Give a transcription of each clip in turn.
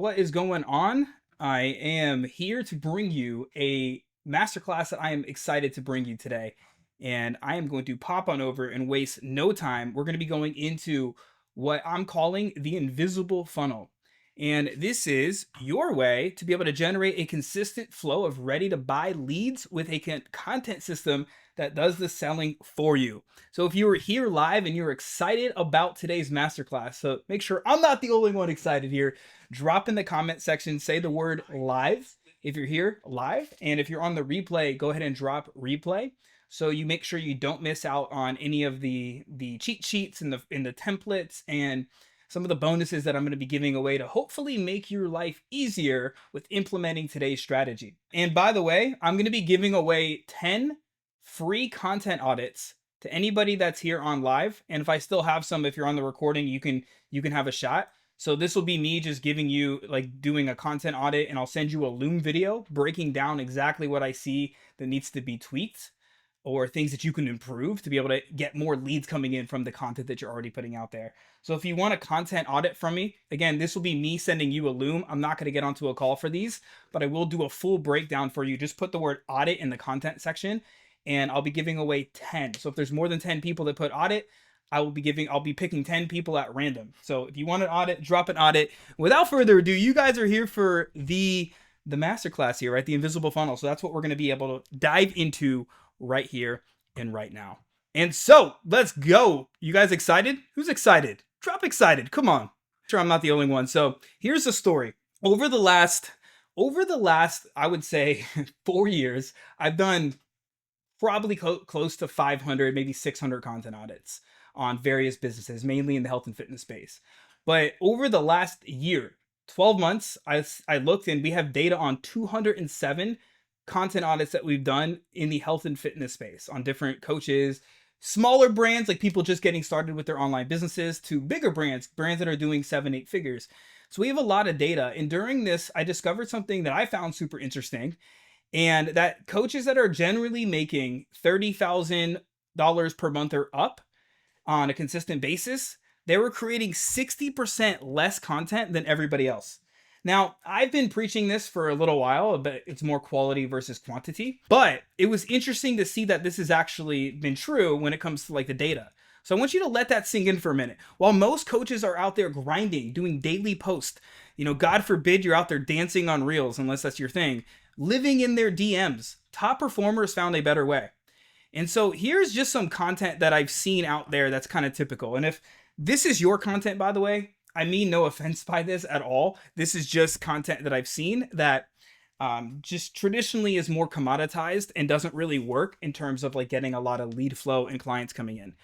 What is going on? I am here to bring you a masterclass that I am excited to bring you today. And I am going to pop on over and waste no time. We're going to be going into what I'm calling the invisible funnel. And this is your way to be able to generate a consistent flow of ready to buy leads with a content system that does the selling for you. So if you were here live and you're excited about today's masterclass, so make sure I'm not the only one excited here, drop in the comment section, say the word live if you're here live. And if you're on the replay, go ahead and drop replay. So you make sure you don't miss out on any of the cheat sheets and the templates and some of the bonuses that I'm going to be giving away to hopefully make your life easier with implementing today's strategy. And by the way, I'm going to be giving away 10 free content audits to anybody that's here on live. And if I still have some, if you're on the recording, you can have a shot. So this will be me just giving you, like, doing a content audit, and I'll send you a Loom video breaking down exactly what I see that needs to be tweaked or things that you can improve to be able to get more leads coming in from the content that you're already putting out there. So if you want a content audit from me, again, this will be me sending you a Loom. I'm not going to get onto a call for these, but I will do a full breakdown for you. Just put the word audit in the content section and I'll be giving away 10. So if there's more than 10 people that put audit, I'll be picking 10 people at random. So if you want an audit, drop an audit. Without further ado, you guys are here for the masterclass here, right? The invisible funnel. So that's what we're going to be able to dive into right here and right now. And so let's go. You guys excited? Who's excited? Drop excited. Come on. Sure, I'm not the only one. So here's the story. Over the last, I would say 4 years, I've done probably close to 500, maybe 600 content audits on various businesses, mainly in the health and fitness space. But over the last year, 12 months, I looked and we have data on 207 content audits that we've done in the health and fitness space on different coaches, smaller brands like people just getting started with their online businesses, to bigger brands that are doing 7-8 figures. So we have a lot of data. And during this, I discovered something that I found super interesting, and that coaches that are generally making $30,000 per month or up on a consistent basis, they were creating 60% less content than everybody else. Now, I've been preaching this for a little while, but it's more quality versus quantity. But it was interesting to see that this has actually been true when it comes to, like, the data. So I want you to let that sink in for a minute. While most coaches are out there grinding, doing daily posts, God forbid you're out there dancing on reels, unless that's your thing, living in their DMs, top performers found a better way. And so here's just some content that I've seen out there that's kind of typical. And if this is your content, by the way, I mean no offense by this at all. This is just content that I've seen that just traditionally is more commoditized and doesn't really work in terms of, like, getting a lot of lead flow and clients coming in.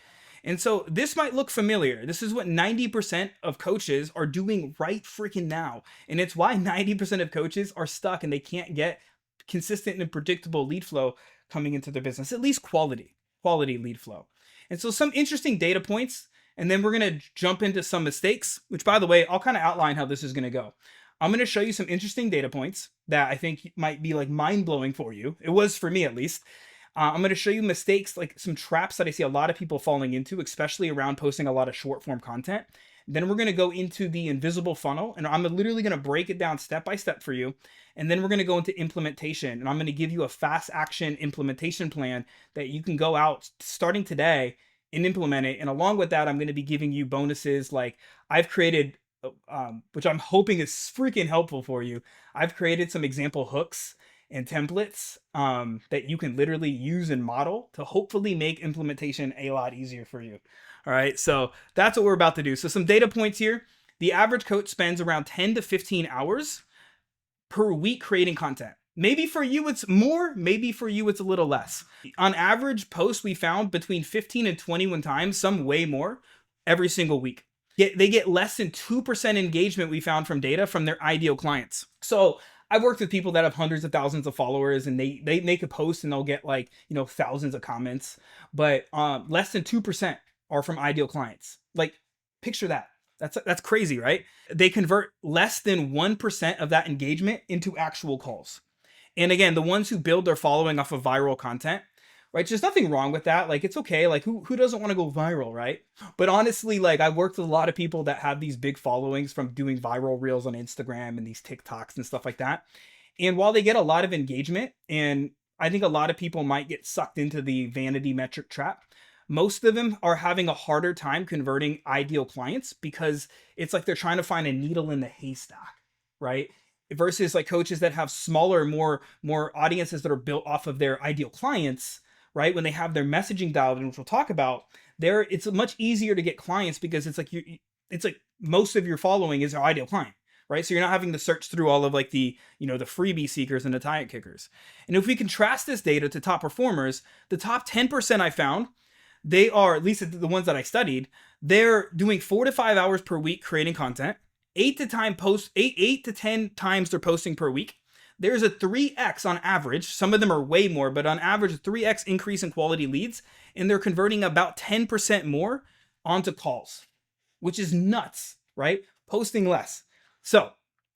And so this might look familiar. This is what 90% of coaches are doing right freaking now. And it's why 90% of coaches are stuck and they can't get consistent and predictable lead flow coming into their business, at least quality lead flow. And so some interesting data points, and then we're going to jump into some mistakes, which, by the way, I'll kind of outline how this is going to go. I'm going to show you some interesting data points that I think might be, like, mind-blowing for you. It was for me, at least. I'm going to show you mistakes, like some traps that I see a lot of people falling into, especially around posting a lot of short form content. Then we're going to go into the invisible funnel, and I'm literally going to break it down step by step for you. And then we're going to go into implementation, and I'm going to give you a fast action implementation plan that you can go out starting today and implement it. And along with that, I'm going to be giving you bonuses. Like, I've created, which I'm hoping is freaking helpful for you. I've created some example hooks and templates that you can literally use and model to hopefully make implementation a lot easier for you. All right, so that's what we're about to do. So some data points here. The average coach spends around 10 to 15 hours per week creating content. Maybe for you it's more, maybe for you it's a little less. On average, posts we found between 15 and 21 times, some way more, every single week. Yet they get less than 2% engagement, we found from data, from their ideal clients. So I've worked with people that have hundreds of thousands of followers, and they make a post and they'll get, like, thousands of comments, but less than 2% are from ideal clients. Like, picture that. That's crazy, right? They convert less than 1% of that engagement into actual calls. And again, the ones who build their following off of viral content, right? There's nothing wrong with that. Like, it's okay. Like, who doesn't want to go viral, right? But honestly, like, I've worked with a lot of people that have these big followings from doing viral reels on Instagram and these TikToks and stuff like that. And while they get a lot of engagement, and I think a lot of people might get sucked into the vanity metric trap, most of them are having a harder time converting ideal clients because it's like they're trying to find a needle in the haystack, right? Versus like coaches that have smaller, more audiences that are built off of their ideal clients, right? When they have their messaging dialed in, which we'll talk about, there it's much easier to get clients because it's like most of your following is your ideal client, right? So you're not having to search through all of like the, the freebie seekers and the tire kickers. And if we contrast this data to top performers, the top 10% I found, they are, at least the ones that I studied, they're doing 4 to 5 hours per week creating content, 8 to 10 times they're posting per week. There's a 3x on average. Some of them are way more, but on average, a 3x increase in quality leads, and they're converting about 10% more onto calls, which is nuts, right? Posting less. So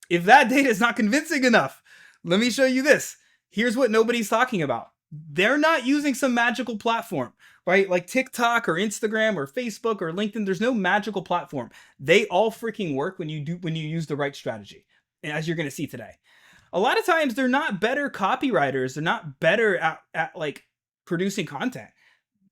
if that data is not convincing enough, let me show you this. Here's what nobody's talking about. They're not using some magical platform, right? Like TikTok or Instagram or Facebook or LinkedIn. There's no magical platform. They all freaking work when you use the right strategy, as you're going to see today. A lot of times they're not better copywriters. They're not better at like producing content.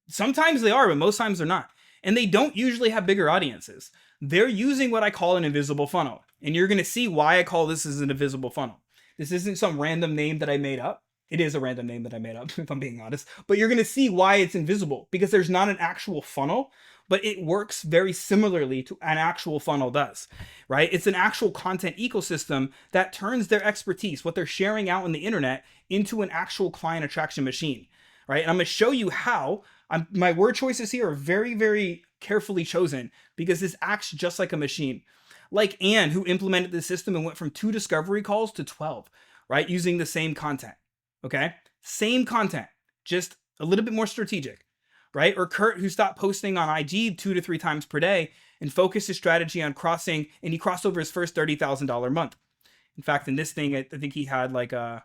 Sometimes they are, but most times they're not. And they don't usually have bigger audiences. They're using what I call an invisible funnel. And you're going to see why I call this as an invisible funnel. This isn't some random name that I made up. It is a random name that I made up, if I'm being honest. But you're going to see why it's invisible, because there's not an actual funnel, but it works very similarly to an actual funnel does, right? It's an actual content ecosystem that turns their expertise, what they're sharing out on the internet, into an actual client attraction machine, right? And I'm going to show you how. My word choices here are very, very carefully chosen because this acts just like a machine. Like Anne, who implemented the system and went from 2 discovery calls to 12, right? Using the same content. Okay, same content, just a little bit more strategic, right? Or Kurt, who stopped posting on IG 2 to 3 times per day and focused his strategy on crossing, and he crossed over his first $30,000 month. In fact, in this thing, I think he had like a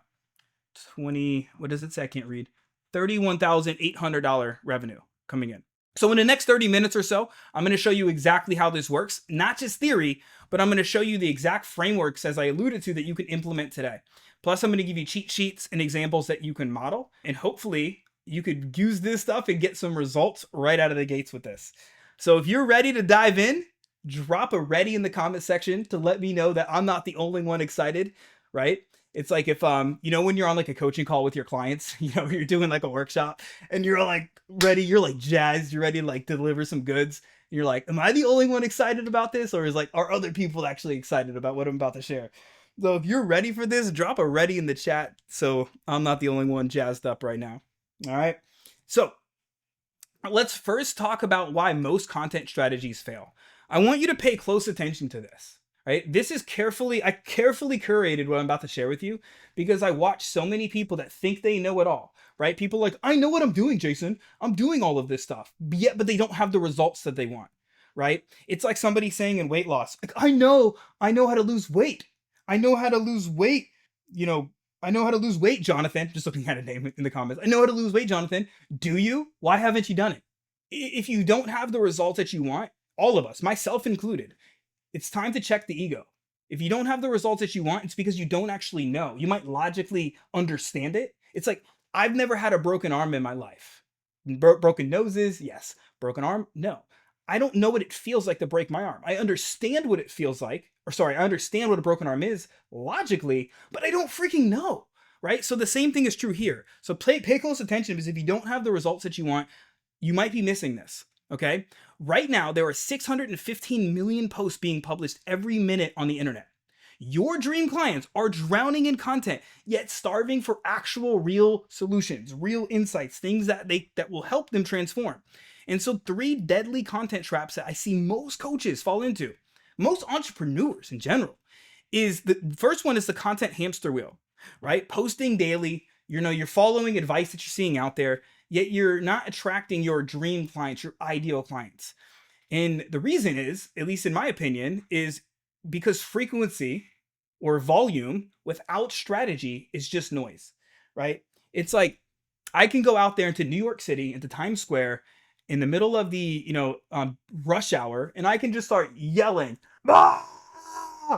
20, what does it say? I can't read. $31,800 revenue coming in. So in the next 30 minutes or so, I'm going to show you exactly how this works, not just theory, but I'm going to show you the exact frameworks, as I alluded to, that you can implement today. Plus, I'm going to give you cheat sheets and examples that you can model, and hopefully you could use this stuff and get some results right out of the gates with this. So if you're ready to dive in, drop a ready in the comment section to let me know that I'm not the only one excited, right? It's like if, when you're on like a coaching call with your clients, you're doing like a workshop and you're like ready, you're like jazzed, you're ready to like deliver some goods. And you're like, am I the only one excited about this? Or are other people actually excited about what I'm about to share? So if you're ready for this, drop a ready in the chat so I'm not the only one jazzed up right now. All right. So let's first talk about why most content strategies fail. I want you to pay close attention to this. Right? This is I carefully curated what I'm about to share with you because I watch so many people that think they know it all, right? People like, I know what I'm doing, Jason. I'm doing all of this stuff, but they don't have the results that they want, right? It's like somebody saying in weight loss, like, I know how to lose weight. I know how to lose weight. I know how to lose weight, Jonathan. Just looking at a name in the comments. I know how to lose weight, Jonathan. Do you? Why haven't you done it? If you don't have the results that you want, all of us, myself included, it's time to check the ego. If you don't have the results that you want, it's because you don't actually know. You might logically understand it. It's like, I've never had a broken arm in my life. Broken noses, yes. Broken arm, no. I don't know what it feels like to break my arm. I understand what it feels like, I understand what a broken arm is logically, but I don't freaking know, right? So the same thing is true here. So pay close attention, because if you don't have the results that you want, you might be missing this. Okay. Right now, there are 615 million posts being published every minute on the internet. Your dream clients are drowning in content, yet starving for actual real solutions, real insights, things that will help them transform. And so 3 deadly content traps that I see most coaches fall into, most entrepreneurs in general, is the first one is the content hamster wheel, right? Posting daily, you're following advice that you're seeing out there, yet you're not attracting your dream clients, your ideal clients. And the reason is, at least in my opinion, is because frequency or volume without strategy is just noise, right? It's like I can go out there into New York City, into Times Square, in the middle of the rush hour, and I can just start yelling, "Ah!"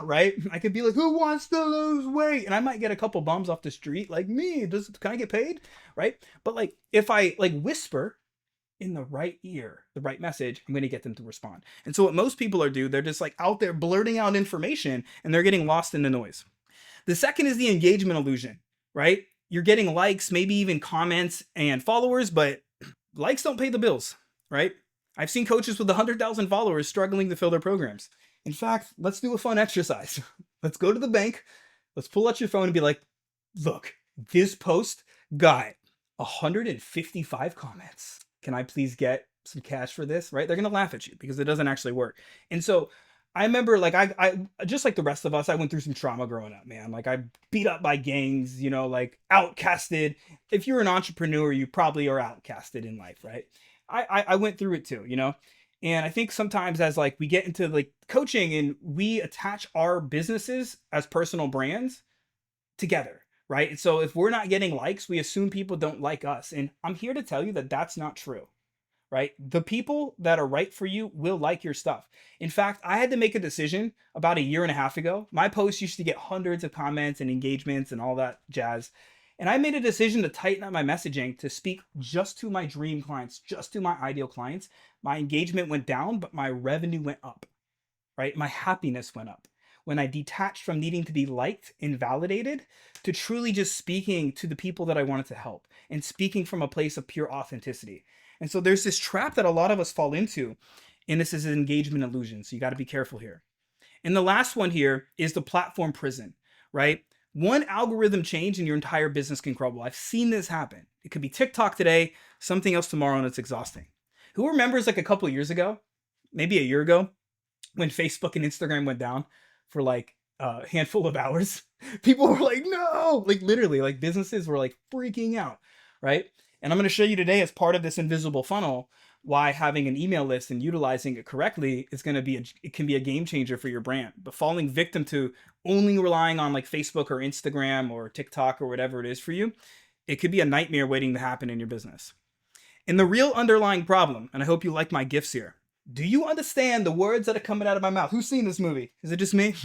Right? I could be like, "Who wants to lose weight?" And I might get a couple bums off the street, like me. Can I get paid? Right? But like, if I like whisper in the right ear, the right message, I'm going to get them to respond. And so what most people are do, they're just like out there blurting out information, and they're getting lost in the noise. The second is the engagement illusion, right? You're getting likes, maybe even comments and followers, but likes don't pay the bills, right? I've seen coaches with 100,000 followers struggling to fill their programs. In fact, let's do a fun exercise. Let's go to the bank. Let's pull out your phone and be like, look, this post got 155 comments. Can I please get some cash for this? Right? They're going to laugh at you because it doesn't actually work. And so I remember, like, I just like the rest of us, I went through some trauma growing up, man. Like, I beat up by gangs, like outcasted. If you're an entrepreneur, you probably are outcasted in life, right? I went through it too. And I think sometimes as like we get into like coaching and we attach our businesses as personal brands together, right? And so if we're not getting likes, we assume people don't like us. And I'm here to tell you that that's not true, right? The people that are right for you will like your stuff. In fact, I had to make a decision about a year and a half ago. My posts used to get hundreds of comments and engagements and all that jazz. And I made a decision to tighten up my messaging to speak just to my dream clients, just to my ideal clients. My engagement went down, but my revenue went up, right? My happiness went up when I detached from needing to be liked and validated to truly just speaking to the people that I wanted to help and speaking from a place of pure authenticity. And so there's this trap that a lot of us fall into, and this is an engagement illusion. So you got to be careful here. And the last one here is the platform prison, right? One algorithm change and your entire business can crumble. I've seen this happen. It could be TikTok today, something else tomorrow, and it's exhausting. Who remembers like a couple of years ago, maybe a year ago, when Facebook and Instagram went down for like a handful of hours? People were like, no, like literally, like businesses were like freaking out, right? And I'm going to show you today as part of this invisible funnel why having an email list and utilizing it correctly is going to be it can be a game changer for your brand. But falling victim to only relying on like Facebook or Instagram or TikTok or whatever it is for you, it could be a nightmare waiting to happen in your business. And the real underlying problem, and I hope you like my gifts here, do you understand the words that are coming out of my mouth? Who's seen this movie? Is it just me?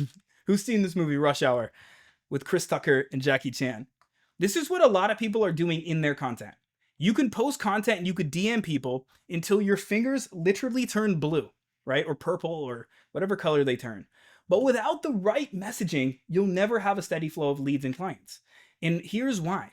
Who's seen this movie, Rush Hour, with Chris Tucker and Jackie Chan? This is what a lot of people are doing in their content. You can post content and you could DM people until your fingers literally turn blue, right? Or purple or whatever color they turn. But without the right messaging, you'll never have a steady flow of leads and clients. And here's why.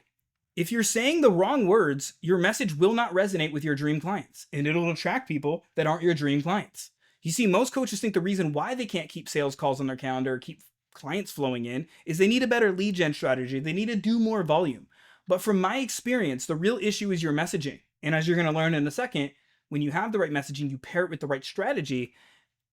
If you're saying the wrong words, your message will not resonate with your dream clients, and it'll attract people that aren't your dream clients. You see, most coaches think the reason why they can't keep sales calls on their calendar or keep clients flowing in is they need a better lead gen strategy. They need to do more volume. But from my experience, the real issue is your messaging. And as you're going to learn in a second, when you have the right messaging, you pair it with the right strategy,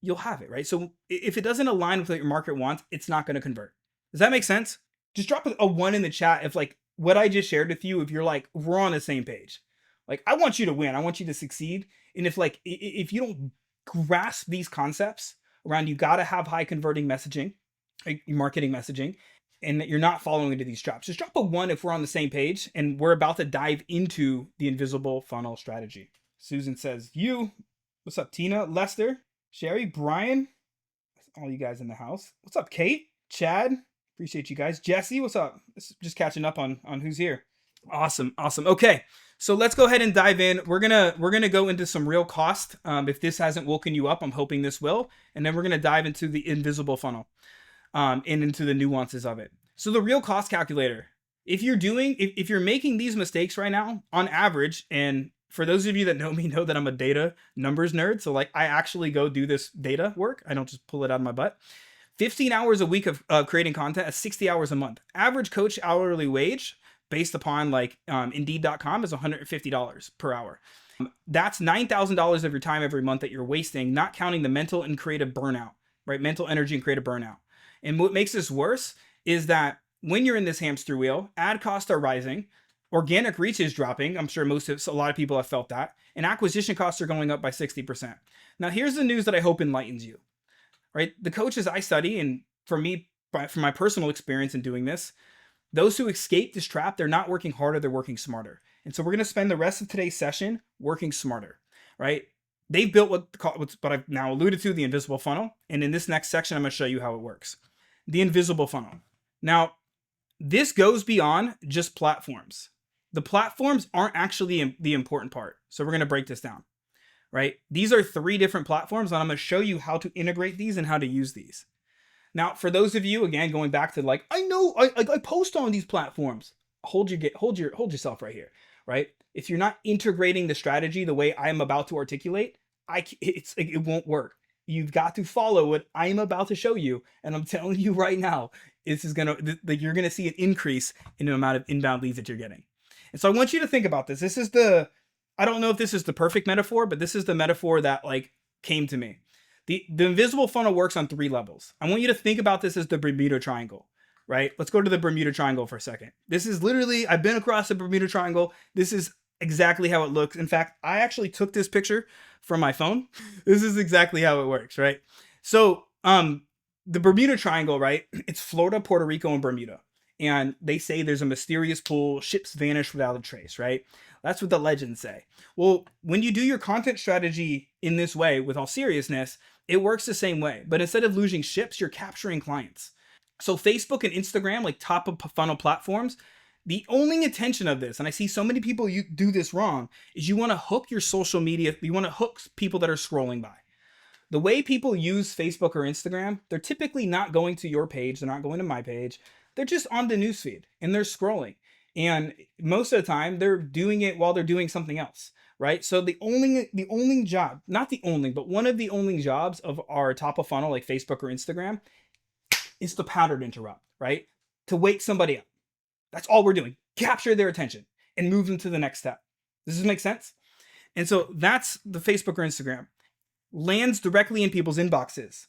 you'll have it, right? So if it doesn't align with what your market wants, it's not going to convert. Does that make sense? Just drop a 1 in the chat if like what I just shared with you, if you're like, we're on the same page. Like, I want you to win. I want you to succeed. And if you don't grasp these concepts around, you got to have high converting messaging, like marketing messaging, and that you're not following into these traps. Just drop a 1 if we're on the same page, and we're about to dive into the invisible funnel strategy. Susan says, what's up, Tina, Lester, Sherry, Brian, all you guys in the house. What's up, Kate, Chad, appreciate you guys. Jesse, what's up? Just catching up on who's here. Awesome. Okay, so let's go ahead and dive in. We're gonna go into some real cost. If this hasn't woken you up, I'm hoping this will, and then we're gonna dive into the invisible funnel. And into the nuances of it. So the real cost calculator, if you're making these mistakes right now, on average, and for those of you that know me know that I'm a data numbers nerd, so like I actually go do this data work. I don't just pull it out of my butt. 15 hours a week of creating content at 60 hours a month. Average coach hourly wage based upon like Indeed.com is $150 per hour. That's $9,000 of your time every month that you're wasting, not counting the mental and creative burnout, right? Mental energy and creative burnout. And what makes this worse is that when you're in this hamster wheel, ad costs are rising, organic reach is dropping. I'm sure a lot of people have felt that. And acquisition costs are going up by 60%. Now, here's the news that I hope enlightens you, right? The coaches I study, and for me, from my personal experience in doing this, those who escape this trap, they're not working harder, they're working smarter. And so we're going to spend the rest of today's session working smarter, right? They've built what I've now alluded to, the invisible funnel. And in this next section, I'm going to show you how it works. The invisible funnel. Now, this goes beyond just platforms. The platforms aren't actually the important part. So we're going to break this down, right? These are 3 different platforms, and I'm going to show you how to integrate these and how to use these. Now, for those of you, again, going back to like, I know I post on these platforms. Hold yourself right here, right? If you're not integrating the strategy the way I'm about to articulate, it won't work. You've got to follow what I'm about to show you, and I'm telling you right now, you're gonna see an increase in the amount of inbound leads that you're getting. And so I want you to think about this. I don't know if this is the perfect metaphor, but this is the metaphor that like came to me. The invisible funnel works on 3 levels. I want you to think about this as the Bermuda Triangle, right? Let's go to the Bermuda Triangle for a second. This is literally, I've been across the Bermuda Triangle. This is exactly how it looks. In fact, I actually took this picture from my phone. This is exactly how it works, right? So, the Bermuda Triangle, right? It's Florida, Puerto Rico, and Bermuda. And they say there's a mysterious pool, ships vanish without a trace, right? That's what the legends say. Well, when you do your content strategy in this way, with all seriousness, it works the same way. But instead of losing ships, you're capturing clients. So Facebook and Instagram, like top of funnel platforms, the only intention of this, and I see so many people you do this wrong, is you want to hook your social media. You want to hook people that are scrolling by. The way people use Facebook or Instagram, they're typically not going to your page. They're not going to my page. They're just on the newsfeed and they're scrolling. And most of the time they're doing it while they're doing something else, right? So the only job, not the only, but one of the only jobs of our top of funnel, like Facebook or Instagram, is to pattern interrupt, right? To wake somebody up. That's all we're doing. Capture their attention and move them to the next step. Does this make sense? And so that's the Facebook or Instagram. Lands directly in people's inboxes,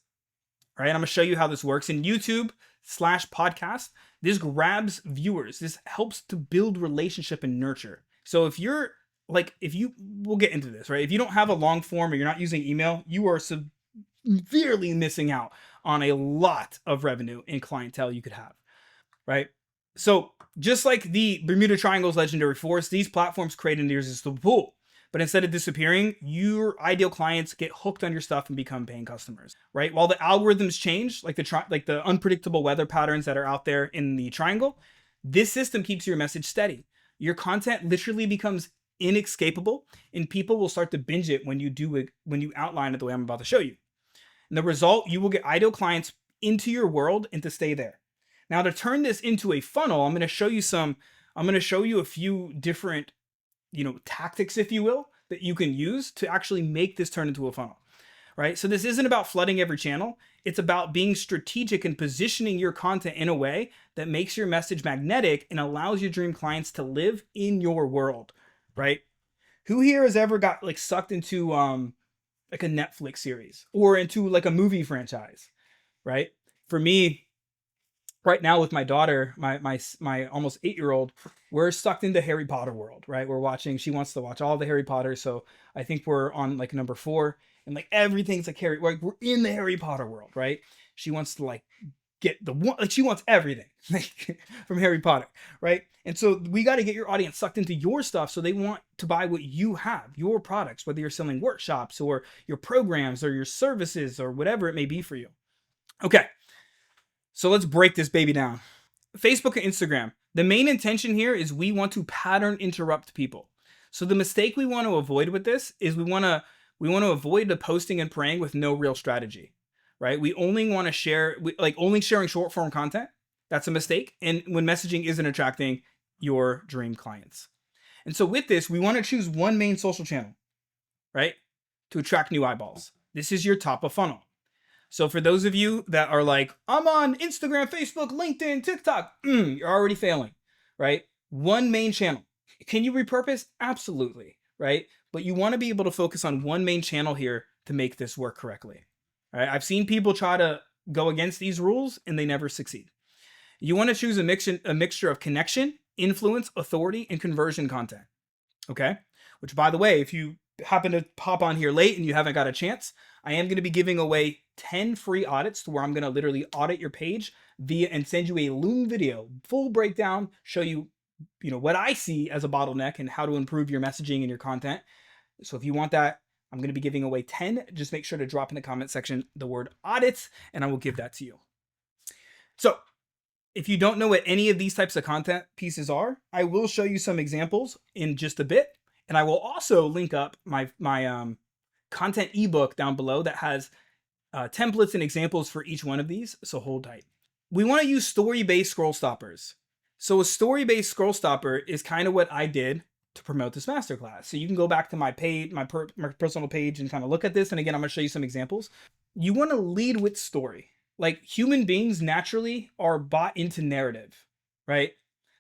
right? I'm going to show you how this works in YouTube/podcast. This grabs viewers. This helps to build relationship and nurture. So we'll get into this, right? If you don't have a long form or you're not using email, you are severely missing out on a lot of revenue and clientele you could have, right? So just like the Bermuda Triangle's legendary force, these platforms create an irresistible pool. But instead of disappearing, your ideal clients get hooked on your stuff and become paying customers, right? While the algorithms change, like the unpredictable weather patterns that are out there in the triangle, this system keeps your message steady. Your content literally becomes inescapable, and people will start to binge it when you outline it the way I'm about to show you. And the result, you will get ideal clients into your world and to stay there. Now, to turn this into a funnel, I'm going to show you a few different tactics, if you will, that you can use to actually make this turn into a funnel, right? So this isn't about flooding every channel. It's about being strategic and positioning your content in a way that makes your message magnetic and allows your dream clients to live in your world, right? Who here has ever got like sucked into like a Netflix series or into like a movie franchise, right? For me, right now with my daughter, my almost 8-year-old, we're sucked into Harry Potter world, right? She wants to watch all the Harry Potter. So I think we're on like number 4 and like everything's like we're in the Harry Potter world, right? She wants to like get she wants everything from Harry Potter, right? And so we got to get your audience sucked into your stuff so they want to buy what you have, your products, whether you're selling workshops or your programs or your services or whatever it may be for you. Okay. So let's break this baby down. Facebook and Instagram. The main intention here is we want to pattern interrupt people. So the mistake we want to avoid with this is we want to avoid the posting and praying with no real strategy, right? We only want to share, only sharing short form content. That's a mistake. And when messaging isn't attracting your dream clients. And so with this, we want to choose one main social channel, right? To attract new eyeballs. This is your top of funnel. So for those of you that are like, I'm on Instagram, Facebook, LinkedIn, TikTok, you're already failing, right? One main channel. Can you repurpose? Absolutely, right? But you want to be able to focus on one main channel here to make this work correctly. All right? I've seen people try to go against these rules and they never succeed. You want to choose a mixture of connection, influence, authority, and conversion content. Okay? Which, by the way, if you happen to pop on here late and you haven't got a chance, I am going to be giving away 10 free audits to where I'm going to literally audit your page and send you a Loom video, full breakdown, show you what I see as a bottleneck and how to improve your messaging and your content. So if you want that, I'm going to be giving away 10. Just make sure to drop in the comment section the word audits, and I will give that to you. So if you don't know what any of these types of content pieces are, I will show you some examples in just a bit. And I will also link up my content ebook down below that has templates and examples for each one of these. So hold tight. We want to use story-based scroll stoppers. So a story-based scroll stopper is kind of what I did to promote this masterclass. So you can go back to my page, my personal page, and kind of look at this. And again, I'm going to show you some examples. You want to lead with story. Like, human beings naturally are bought into narrative, right?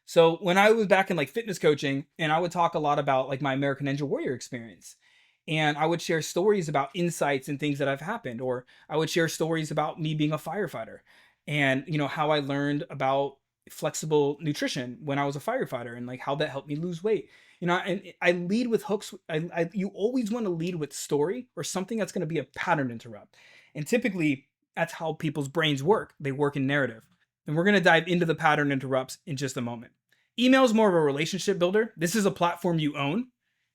So when I was back in like fitness coaching, and I would talk a lot about like my American Ninja Warrior experience, and I would share stories about insights and things that have happened, or I would share stories about me being a firefighter, and how I learned about flexible nutrition when I was a firefighter, and like how that helped me lose weight. And I lead with hooks. You always want to lead with story or something that's going to be a pattern interrupt, and typically that's how people's brains work. They work in narrative, and we're going to dive into the pattern interrupts in just a moment. Email is more of a relationship builder. This is a platform you own.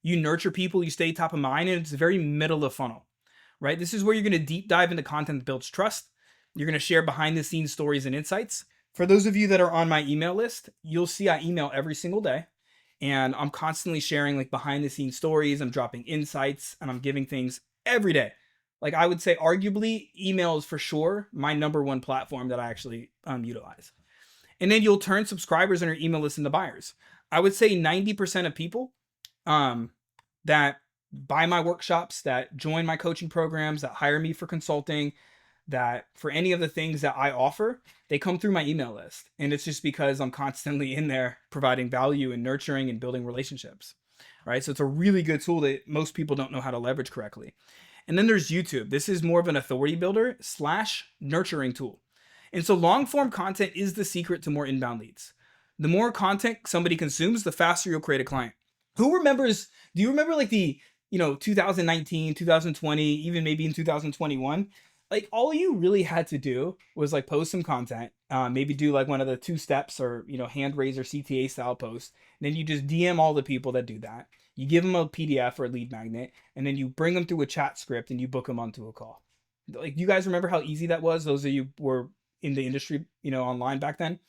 You nurture people, you stay top of mind, and it's very middle of funnel, right? This is where you're going to deep dive into content that builds trust. You're going to share behind the scenes stories and insights. For those of you that are on my email list, you'll see I email every single day, and I'm constantly sharing like behind the scenes stories. I'm dropping insights, and I'm giving things every day. Like, I would say arguably email is for sure my number one platform that I actually utilize. And then you'll turn subscribers on your email list into buyers. I would say 90% of people that buy my workshops, that join my coaching programs, that hire me for consulting, that for any of the things that I offer, they come through my email list. And it's just because I'm constantly in there providing value and nurturing and building relationships, right? So it's a really good tool that most people don't know how to leverage correctly. And then there's YouTube. This is more of an authority builder / nurturing tool. And so long form content is the secret to more inbound leads. The more content somebody consumes, the faster you'll create a client. Do you remember like the, 2019, 2020, even maybe in 2021? Like, all you really had to do was like post some content, maybe do like one of the 2 steps or, hand raise or CTA style posts. And then you just DM all the people that do that. You give them a PDF or a lead magnet, and then you bring them through a chat script and you book them onto a call. Like, you guys remember how easy that was? Those of you were in the industry, online back then.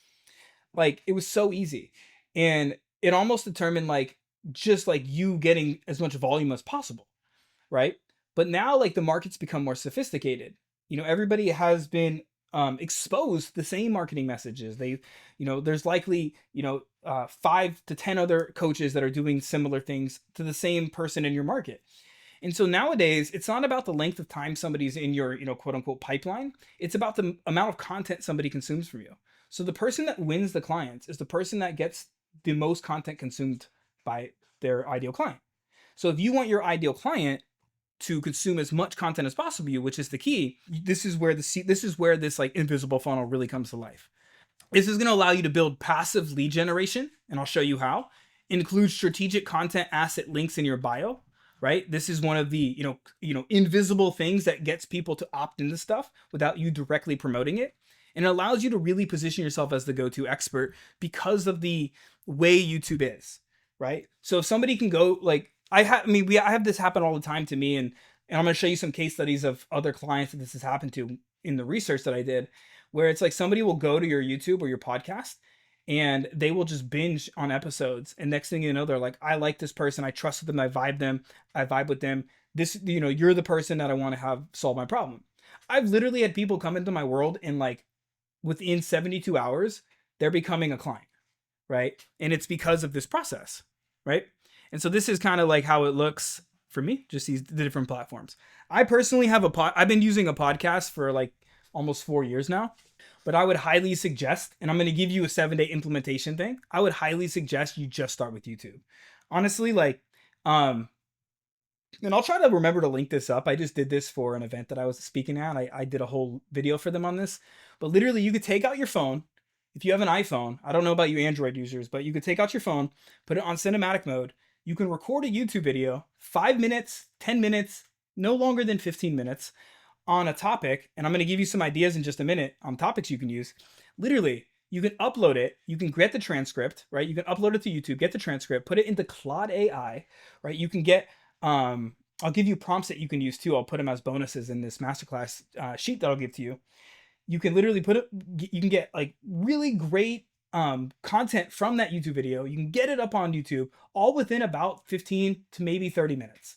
Like, it was so easy. And it almost determined like just like you getting as much volume as possible, right? But now like the market's become more sophisticated. Everybody has been exposed to the same marketing messages. There's likely 5 to 10 other coaches that are doing similar things to the same person in your market. And so nowadays, it's not about the length of time somebody's in your, quote unquote pipeline. It's about the amount of content somebody consumes from you. So the person that wins the clients is the person that gets the most content consumed by their ideal client. So if you want your ideal client to consume as much content as possible, which is the key, this is where this like invisible funnel really comes to life. This is going to allow you to build passive lead generation, and I'll show you how. Include strategic content asset links in your bio, right? This is one of the, invisible things that gets people to opt into stuff without you directly promoting it. And it allows you to really position yourself as the go-to expert because of the way YouTube is, right? So if somebody can go like, I have this happen all the time to me, and I'm going to show you some case studies of other clients that this has happened to in the research that I did, where it's like somebody will go to your YouTube or your podcast and they will just binge on episodes. And next thing you know, they're like, I like this person. I trust them. I vibe with them. This, you're the person that I want to have solve my problem. I've literally had people come into my world and like within 72 hours, they're becoming a client, right? And it's because of this process, right? And so this is kind of like how it looks for me, just the different platforms. I personally have I've been using a podcast for like almost 4 years now, but I would highly suggest, and I'm going to give you a 7-day implementation thing. I would highly suggest you just start with YouTube. Honestly, like, and I'll try to remember to link this up. I just did this for an event that I was speaking at. I did a whole video for them on this, but literally you could take out your phone. If you have an iPhone, I don't know about you Android users, but you could take out your phone, put it on cinematic mode. You can record a YouTube video, 5 minutes, 10 minutes, no longer than 15 minutes on a topic. And I'm going to give you some ideas in just a minute on topics you can use. Literally, You can upload it. You can get the transcript, right? You can upload it to YouTube, get the transcript, put it into Claude AI, right? You can get, I'll give you prompts that you can use too. I'll put them as bonuses in this masterclass sheet that I'll give to you. You can literally put it, you can get like really great content from that YouTube video. You can get it up on YouTube all within about 15 to maybe 30 minutes,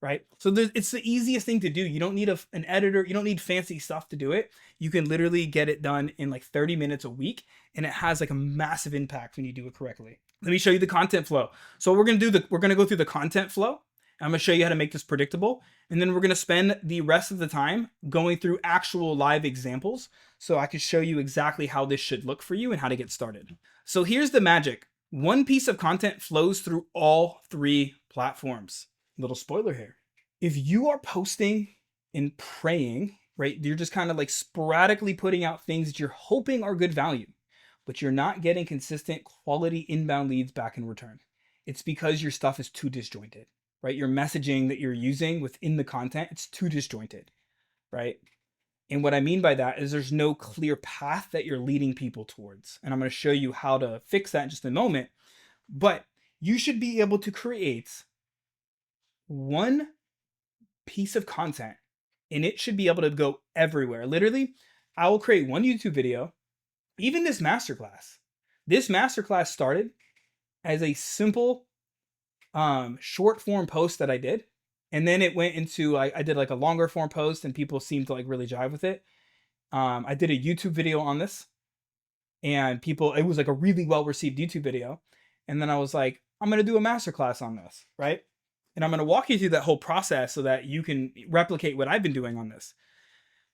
right? So it's the easiest thing to do. You don't need an editor. You don't need fancy stuff to do it. You can literally get it done in like 30 minutes a week, and it has like a massive impact when you do it correctly. Let me show you the content flow. So we're going to go through the content flow. I'm going to show you how to make this predictable. And then we're going to spend the rest of the time going through actual live examples so I can show you exactly how this should look for you and how to get started. So here's the magic. One piece of content flows through all 3 platforms. Little spoiler here. If you are posting and praying, right, you're just kind of like sporadically putting out things that you're hoping are good value, but you're not getting consistent quality inbound leads back in return. It's because your stuff is too disjointed. Right? Your messaging that you're using within the content, it's too disjointed, right? And what I mean by that is there's no clear path that you're leading people towards. And I'm going to show you how to fix that in just a moment. But you should be able to create one piece of content and it should be able to go everywhere. Literally, I will create one YouTube video, even this masterclass. This masterclass started as a simple short form post that I did. And then it went into, I did like a longer form post and people seemed to like really jive with it. I did a YouTube video on this and it was like a really well received YouTube video. And then I was like, I'm going to do a masterclass on this, right? And I'm going to walk you through that whole process so that you can replicate what I've been doing on this.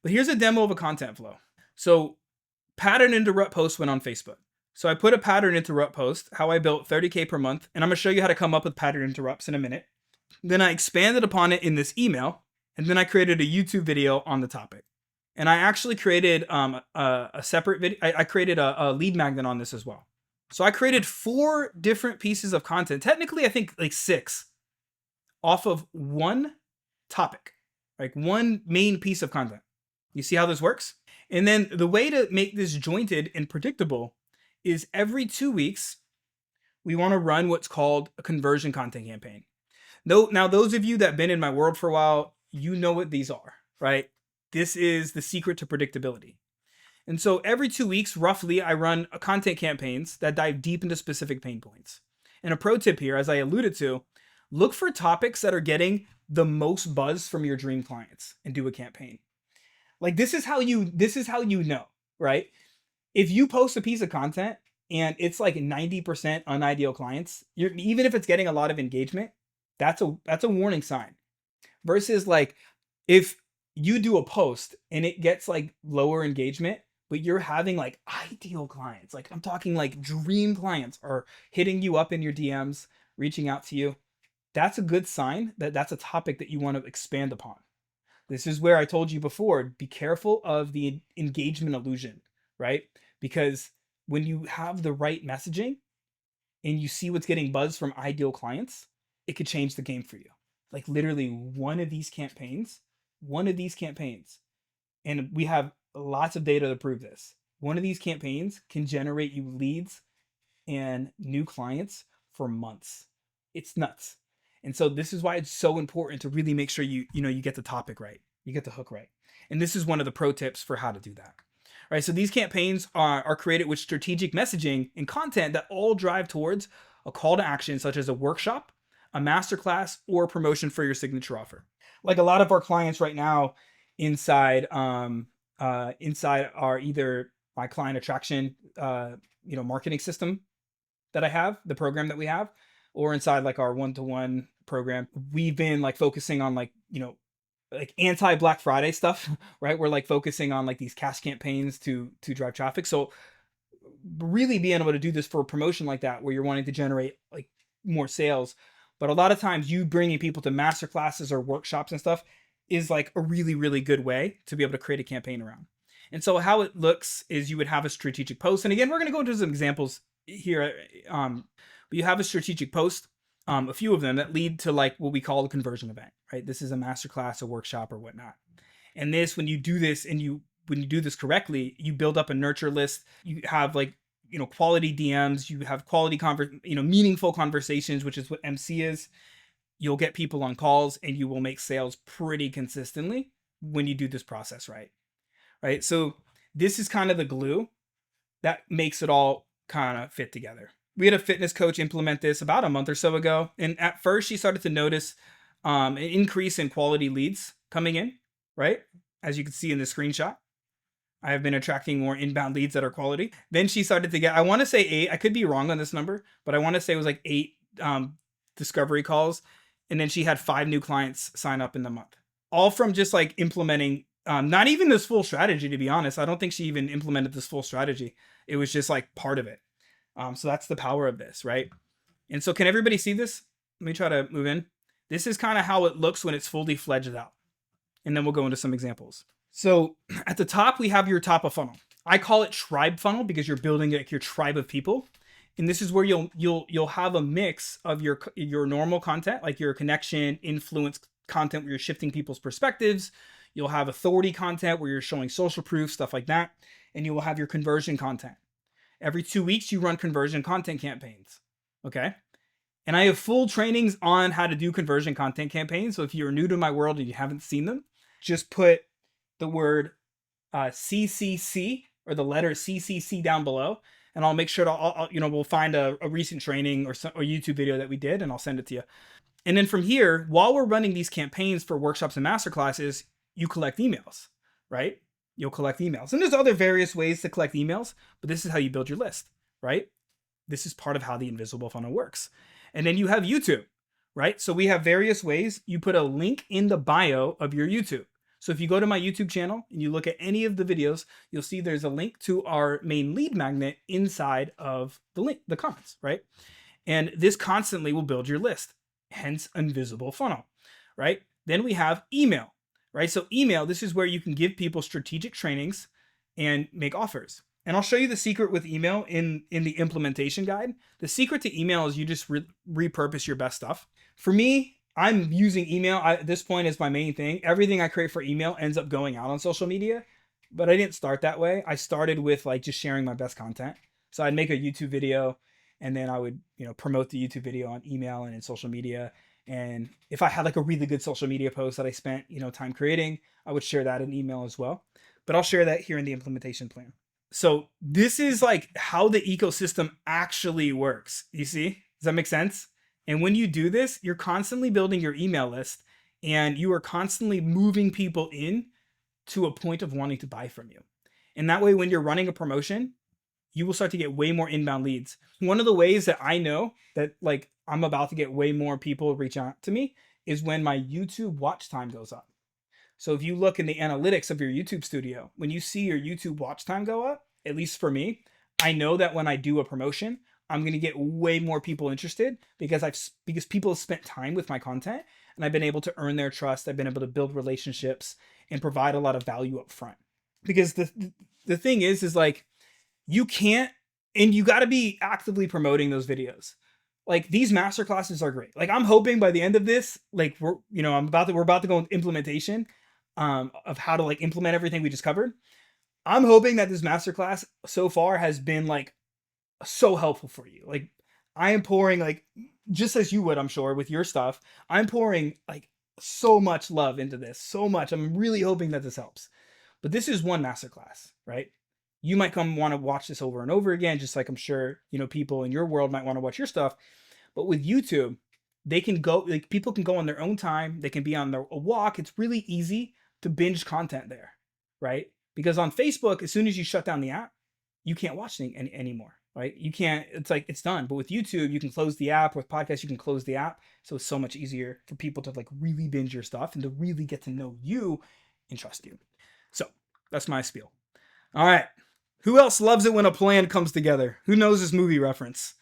But here's a demo of a content flow. So pattern interrupt post went on Facebook. So I put a pattern interrupt post, how I built 30K per month, and I'm going to show you how to come up with pattern interrupts in a minute. Then I expanded upon it in this email, and then I created a YouTube video on the topic. And I actually created a separate video. I created a lead magnet on this as well. So I created 4 different pieces of content. Technically, I think like 6 off of one topic, like one main piece of content. You see how this works? And then the way to make this jointed and predictable is every 2 weeks, we want to run what's called a conversion content campaign. Now, those of you that have been in my world for a while, you know what these are, right? This is the secret to predictability. And so every 2 weeks, roughly, I run content campaigns that dive deep into specific pain points. And a pro tip here, as I alluded to, look for topics that are getting the most buzz from your dream clients and do a campaign. Like this is how you know, right? If you post a piece of content and it's like 90% unideal clients, even if it's getting a lot of engagement, that's a warning sign. Versus like if you do a post and it gets like lower engagement, but you're having like ideal clients, like I'm talking like dream clients are hitting you up in your DMs, reaching out to you, that's a good sign that that's a topic that you want to expand upon. This is where I told you before, be careful of the engagement illusion, right? Because when you have the right messaging and you see what's getting buzz from ideal clients, it could change the game for you. Like literally one of these campaigns, and we have lots of data to prove this. One of these campaigns can generate you leads and new clients for months. It's nuts. And so this is why it's so important to really make sure you get the topic right. You get the hook right. And this is one of the pro tips for how to do that. Right, so these campaigns are created with strategic messaging and content that all drive towards a call to action, such as a workshop, a masterclass, or a promotion for your signature offer. Like a lot of our clients right now inside our either my client attraction marketing system that I have, the program that we have, or inside like our one-to-one program, we've been like focusing on like anti-Black Friday stuff, right? We're like focusing on like these cash campaigns to drive traffic. So really being able to do this for a promotion like that, where you're wanting to generate like more sales. But a lot of times you bringing people to master classes or workshops and stuff is like a really, really good way to be able to create a campaign around. And so how it looks is you would have a strategic post. And again, we're going to go into some examples here. But you have a strategic post, a few of them that lead to like what we call a conversion event, right? This is a masterclass, a workshop, or whatnot. And this, when you do this and you when you do this correctly, you build up a nurture list. You have like, quality DMs, you have quality meaningful conversations, which is what MC is. You'll get people on calls and you will make sales pretty consistently when you do this process right. Right? So this is kind of the glue that makes it all kind of fit together. We had a fitness coach implement this about a month or so ago. And at first she started to notice an increase in quality leads coming in, right? As you can see in the screenshot, I have been attracting more inbound leads that are quality. Then she started to get, I want to say 8, I could be wrong on this number, but I want to say it was like 8 discovery calls. And then she had 5 new clients sign up in the month, all from just like implementing, not even this full strategy, to be honest. I don't think she even implemented this full strategy. It was just like part of it. So that's the power of this, right? And so can everybody see this? Let me try to move in. This is kind of how it looks when it's fully fledged out. And then we'll go into some examples. So at the top, we have your top of funnel. I call it tribe funnel because you're building like your tribe of people. And this is where you'll have a mix of your normal content, like your connection, influence content where you're shifting people's perspectives. You'll have authority content where you're showing social proof, stuff like that. And you will have your conversion content. Every 2 weeks, you run conversion content campaigns. Okay. And I have full trainings on how to do conversion content campaigns. So if you're new to my world and you haven't seen them, just put the word CCC or the letter CCC down below. And I'll make sure to, we'll find a recent training or YouTube video that we did, and I'll send it to you. And then from here, while we're running these campaigns for workshops and masterclasses, you collect emails, right? You'll collect emails. And there's other various ways to collect emails, but this is how you build your list, right? This is part of how the invisible funnel works. And then you have YouTube, right? So we have various ways. You put a link in the bio of your YouTube. So if you go to my YouTube channel and you look at any of the videos, you'll see there's a link to our main lead magnet inside of the comments, right? And this constantly will build your list, hence invisible funnel, right? Then we have email, right? So email, this is where you can give people strategic trainings and make offers. And I'll show you the secret with email in the implementation guide. The secret to email is you just repurpose your best stuff. For me, I'm using email at this point as my main thing. Everything I create for email ends up going out on social media, but I didn't start that way. I started with like just sharing my best content. So I'd make a YouTube video and then I would, promote the YouTube video on email and in social media. And if I had like a really good social media post that I spent, time creating, I would share that in email as well. But I'll share that here in the implementation plan. So this is like how the ecosystem actually works. You see? Does that make sense? And when you do this, you're constantly building your email list and you are constantly moving people in to a point of wanting to buy from you. And that way, when you're running a promotion, you will start to get way more inbound leads. One of the ways that I know that like I'm about to get way more people reach out to me is when my YouTube watch time goes up. So if you look in the analytics of your YouTube studio, when you see your YouTube watch time go up, at least for me, I know that when I do a promotion, I'm going to get way more people interested because people have spent time with my content and I've been able to earn their trust. I've been able to build relationships and provide a lot of value up front. Because the thing is like you can't, and you got to be actively promoting those videos. Like these masterclasses are great. Like I'm hoping by the end of this, like we're about to go into implementation of how to like implement everything we just covered. I'm hoping that this masterclass so far has been like so helpful for you. Like I am pouring like, just as you would, I'm sure with your stuff, I'm pouring like so much love into this, so much. I'm really hoping that this helps, but this is one masterclass, right? You might come want to watch this over and over again, just like I'm sure, people in your world might want to watch your stuff, but with YouTube, they can go, like people can go on their own time. They can be on a walk. It's really easy to binge content there, right? Because on Facebook, as soon as you shut down the app, you can't watch anymore. Right? You can't, it's like, it's done. But with YouTube, you can close the app. With podcasts, you can close the app. So it's so much easier for people to like really binge your stuff and to really get to know you and trust you. So that's my spiel. All right. Who else loves it when a plan comes together? Who knows this movie reference?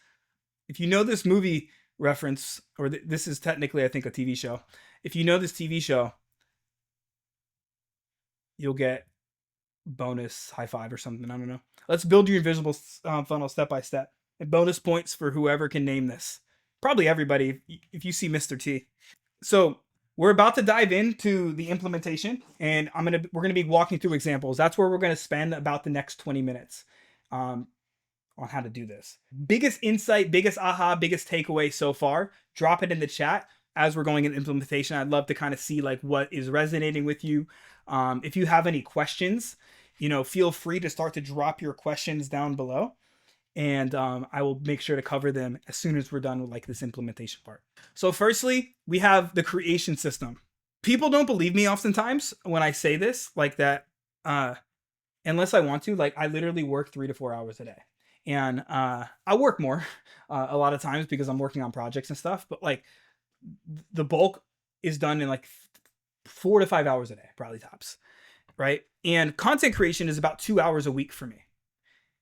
If you know this movie reference, or this is technically, I think, a TV show. If you know this TV show, you'll get bonus high five or something. I don't know. Let's build your invisible funnel step by step. And bonus points for whoever can name this. Probably everybody if you see Mr. T. So We're about to dive into the implementation, and we're gonna be walking through examples. That's where we're gonna spend about the next 20 minutes um, on how to do this. Biggest insight, biggest aha, biggest takeaway so far. Drop it in the chat as we're going in implementation. I'd love to kind of see like what is resonating with you. If you have any questions, feel free to start to drop your questions down below, and I will make sure to cover them as soon as we're done with like this implementation part. So firstly, we have the creation system. People don't believe me oftentimes when I say this, like that, unless I want to. Like I literally work 3 to 4 hours a day, and I work more a lot of times because I'm working on projects and stuff. But like the bulk is done in like 4 to 5 hours a day, probably tops, right? And content creation is about 2 hours a week for me.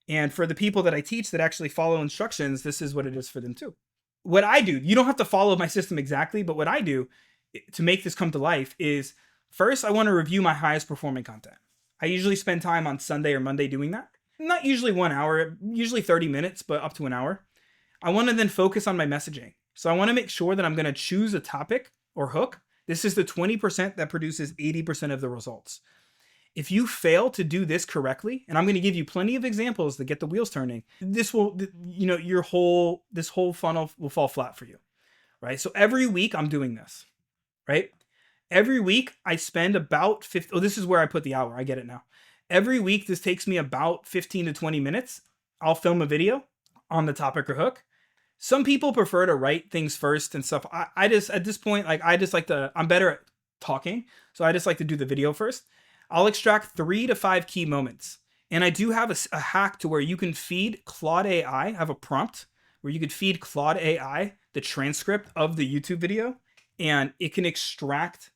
And for the people that I teach that actually follow instructions, this is what it is for them too. What I do, you don't have to follow my system exactly, but what I do to make this come to life is first, I want to review my highest performing content. I usually spend time on Sunday or Monday doing that. Not usually 1 hour, usually 30 minutes, but up to an hour. I want to then focus on my messaging. So I want to make sure that I'm going to choose a topic or hook. This is the 20% that produces 80% of the results. If you fail to do this correctly, and I'm going to give you plenty of examples to get the wheels turning, this will, this whole funnel will fall flat for you, right? So every week I'm doing this, right? Every week I spend about 50. Oh, this is where I put the hour. I get it now. Every week this takes me about 15 to 20 minutes. I'll film a video on the topic or hook. Some people prefer to write things first and stuff. I just, at this point, like I just like to, I'm better at talking. So I just like to do the video first. I'll extract 3 to 5 key moments. And I do have a hack to where you can feed Claude AI. I have a prompt where you could feed Claude AI the transcript of the YouTube video, and it can extract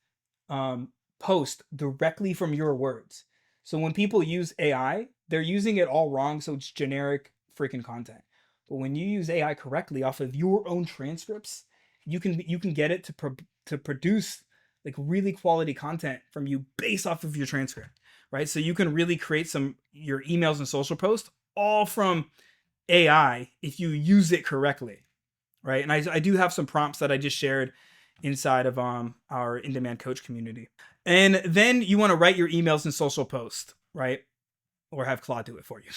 post directly from your words. So when people use AI, they're using it all wrong. So it's generic freaking content. But when you use AI correctly off of your own transcripts, you can get it to produce like really quality content from you based off of your transcript, right? So you can really create your emails and social posts all from AI if you use it correctly, right? And I do have some prompts that I just shared inside of our in-demand coach community. And then you want to write your emails and social posts, right? Or have Claude do it for you.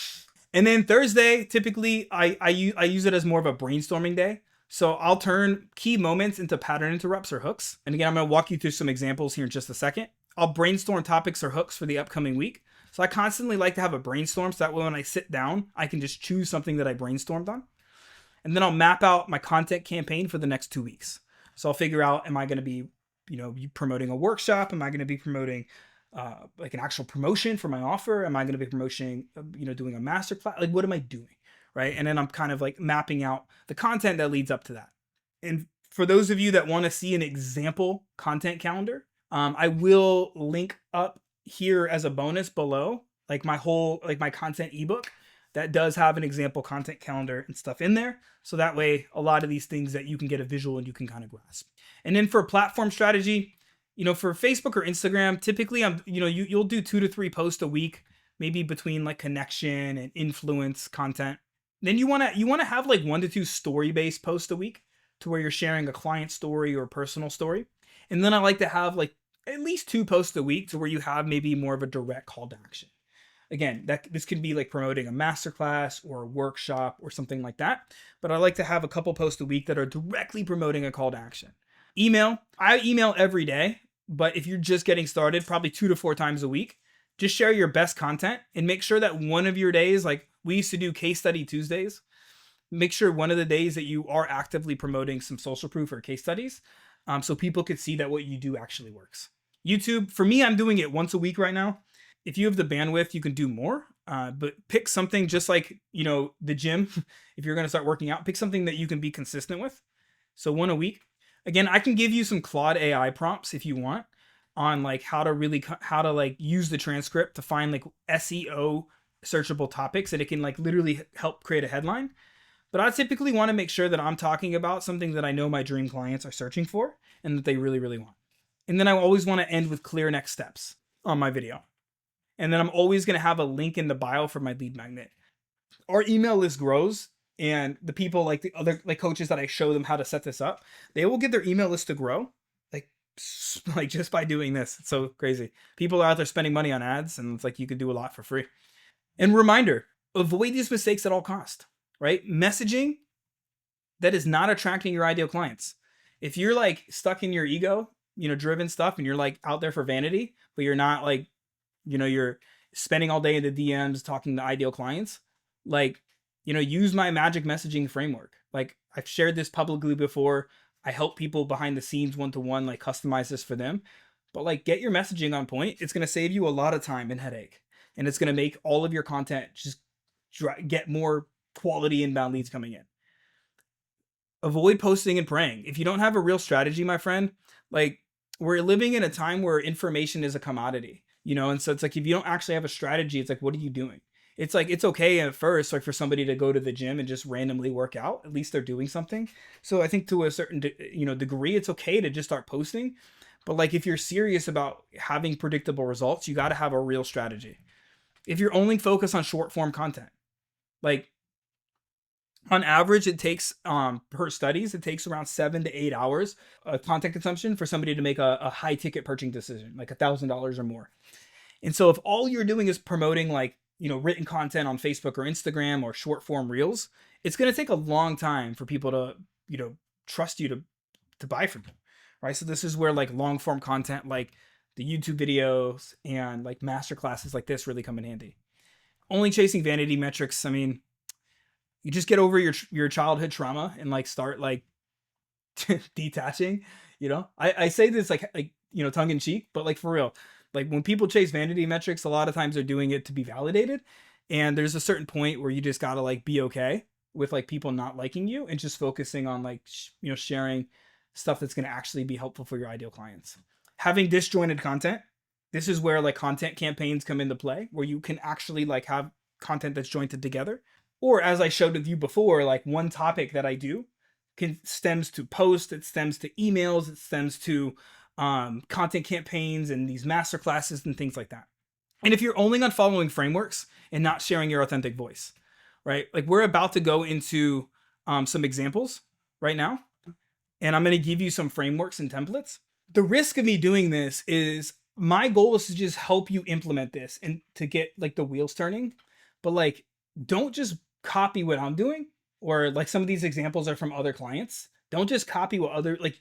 And then Thursday, typically I use it as more of a brainstorming day. So I'll turn key moments into pattern interrupts or hooks. And again, I'm going to walk you through some examples here in just a second. I'll brainstorm topics or hooks for the upcoming week. So I constantly like to have a brainstorm so that way when I sit down, I can just choose something that I brainstormed on. And then I'll map out my content campaign for the next 2 weeks. So I'll figure out, am I going to be, promoting a workshop? Am I going to be promoting like an actual promotion for my offer? Am I going to be promoting, doing a masterclass? Like, what am I doing? Right. And then I'm kind of like mapping out the content that leads up to that. And for those of you that want to see an example content calendar, I will link up here as a bonus below, like my content ebook that does have an example content calendar and stuff in there. So that way, a lot of these things that you can get a visual and you can kind of grasp. And then for platform strategy, for Facebook or Instagram, typically you'll do 2 to 3 posts a week, maybe between like connection and influence content. Then you want to have like 1 to 2 story-based posts a week to where you're sharing a client story or a personal story. And then I like to have like at least 2 posts a week to where you have maybe more of a direct call to action. Again, this could be like promoting a masterclass or a workshop or something like that. But I like to have a couple posts a week that are directly promoting a call to action. Email. I email every day, but if you're just getting started, probably 2 to 4 times a week. Just share your best content and make sure that one of your days, like we used to do case study Tuesdays, make sure one of the days that you are actively promoting some social proof or case studies, so people could see that what you do actually works. YouTube, for me, I'm doing it once a week right now. If you have the bandwidth, you can do more, but pick something just like, the gym. If you're going to start working out, pick something that you can be consistent with. So 1 a week. Again, I can give you some Claude AI prompts if you want on like how to like use the transcript to find like SEO searchable topics, and it can like literally help create a headline. But I typically want to make sure that I'm talking about something that I know my dream clients are searching for and that they really, really want. And then I always want to end with clear next steps on my video. And then I'm always going to have a link in the bio for my lead magnet. Our email list grows, and the people like the other like coaches that I show them how to set this up, they will get their email list to grow like like just by doing this. It's so crazy. People are out there spending money on ads, and it's like you could do a lot for free. And reminder, avoid these mistakes at all cost, right? Messaging that is not attracting your ideal clients. If you're like stuck in your ego, driven stuff, and you're like out there for vanity, but you're not like, you're spending all day in the DMs talking to ideal clients, like, use my magic messaging framework. Like I've shared this publicly before. I help people behind the scenes one-to-one, like customize this for them. But like get your messaging on point. It's going to save you a lot of time and headache. And it's going to make all of your content just get more quality inbound leads coming in. Avoid posting and praying. If you don't have a real strategy, my friend, like we're living in a time where information is a commodity, and so it's like if you don't actually have a strategy, it's like, what are you doing? It's like it's okay at first, like for somebody to go to the gym and just randomly work out. At least they're doing something. So I think to a certain degree, it's okay to just start posting. But like if you're serious about having predictable results, you got to have a real strategy. If you're only focused on short form content, like on average, it takes per studies, it takes around 7 to 8 hours of content consumption for somebody to make a high ticket purchasing decision, like $1,000 or more. And so if all you're doing is promoting like, written content on Facebook or Instagram or short form reels, it's going to take a long time for people to, trust you to buy from you. Right. So this is where like long form content, like the YouTube videos and like master classes like this really come in handy. Only chasing vanity metrics. I mean, you just get over your childhood trauma and like start like detaching. I say this like tongue in cheek, but like for real, like when people chase vanity metrics, a lot of times they're doing it to be validated. And there's a certain point where you just gotta like be okay with like people not liking you and just focusing on like sharing stuff that's going to actually be helpful for your ideal clients. Having disjointed content. This is where like content campaigns come into play, where you can actually like have content that's jointed together. Or as I showed with you before, like one topic that I do stems to posts, it stems to emails, it stems to content campaigns and these master classes and things like that. And if you're only on following frameworks and not sharing your authentic voice, right? Like we're about to go into some examples right now, and I'm going to give you some frameworks and templates. The risk of me doing this is my goal is to just help you implement this and to get like the wheels turning. But like, don't just copy what I'm doing, or like some of these examples are from other clients. Don't just copy what other, like,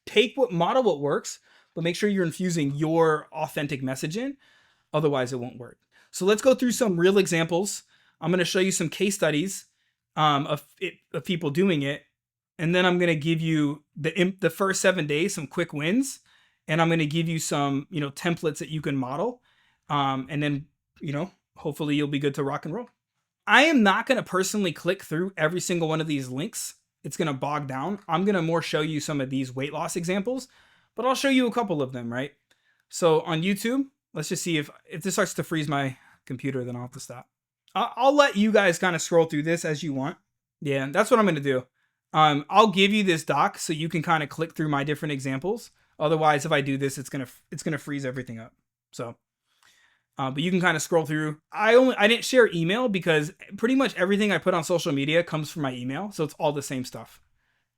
take model what works, but make sure you're infusing your authentic message in. Otherwise it won't work. So let's go through some real examples. I'm going to show you some case studies of people doing it. And then I'm going to give you the first 7 days, some quick wins. And I'm going to give you some, templates that you can model. And then, hopefully you'll be good to rock and roll. I am not going to personally click through every single one of these links. It's going to bog down. I'm going to more show you some of these weight loss examples, but I'll show you a couple of them, right? So on YouTube, let's just see if this starts to freeze my computer, then I'll have to stop. I'll let you guys kind of scroll through this as you want. Yeah, that's what I'm going to do. I'll give you this doc so you can kind of click through my different examples. Otherwise, if I do this, it's gonna freeze everything up. So, but you can kind of scroll through. I didn't share email because pretty much everything I put on social media comes from my email, so it's all the same stuff,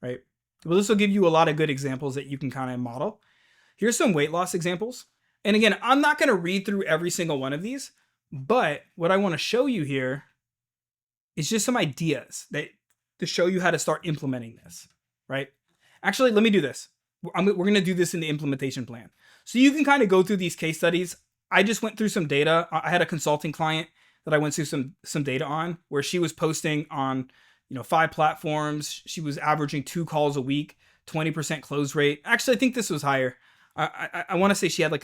right? Well, this will give you a lot of good examples that you can kind of model. Here's some weight loss examples. And again, I'm not going to read through every single one of these, but what I want to show you here is just some ideas to show you how to start implementing this, right? Actually, let me do this. We're going to do this in the implementation plan. So you can kind of go through these case studies. I just went through some data. I had a consulting client that I went through some data on, where she was posting on 5 platforms. She was averaging 2 calls a week, 20% close rate. Actually, I think this was higher. I want to say she had I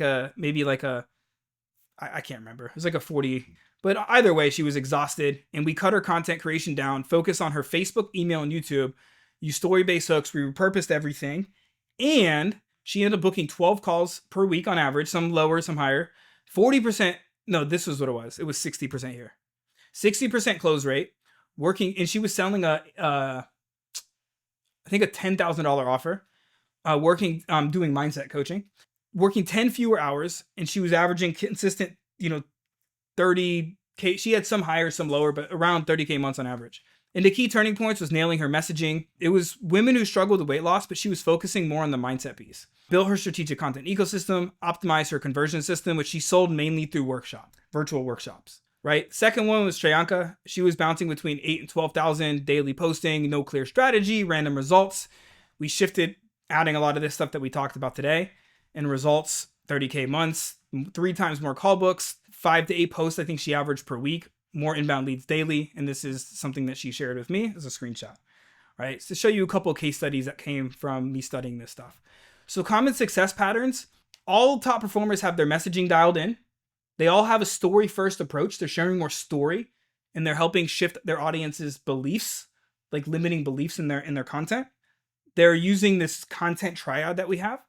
can't remember. It was like a 40. But either way, she was exhausted, and we cut her content creation down, focus on her Facebook, email, and YouTube, use story-based hooks. We repurposed everything, and she ended up booking 12 calls per week on average, some lower, some higher. 40%, no, this was what it was. It was 60% here. 60% close rate, working, and she was selling I think a $10,000 offer, doing mindset coaching, working 10 fewer hours, and she was averaging consistent, 30K. She had some higher, some lower, but around 30K months on average. And the key turning points was nailing her messaging. It was women who struggled with weight loss, but she was focusing more on the mindset piece. Built her strategic content ecosystem, optimized her conversion system, which she sold mainly through virtual workshops. Right. Second one was Shreyanka. She was bouncing between 8 and 12,000 daily posting, no clear strategy, random results. We shifted, adding a lot of this stuff that we talked about today, and results 30K months, 3 times more call books, 5 to 8 posts I think she averaged per week, more inbound leads daily. And this is something that she shared with me as a screenshot. Right. So to show you a couple of case studies that came from me studying this stuff. So common success patterns, all top performers have their messaging dialed in. They all have a story first approach. They're sharing more story and they're helping shift their audience's beliefs, like limiting beliefs in their content. They're using this content triad that we have.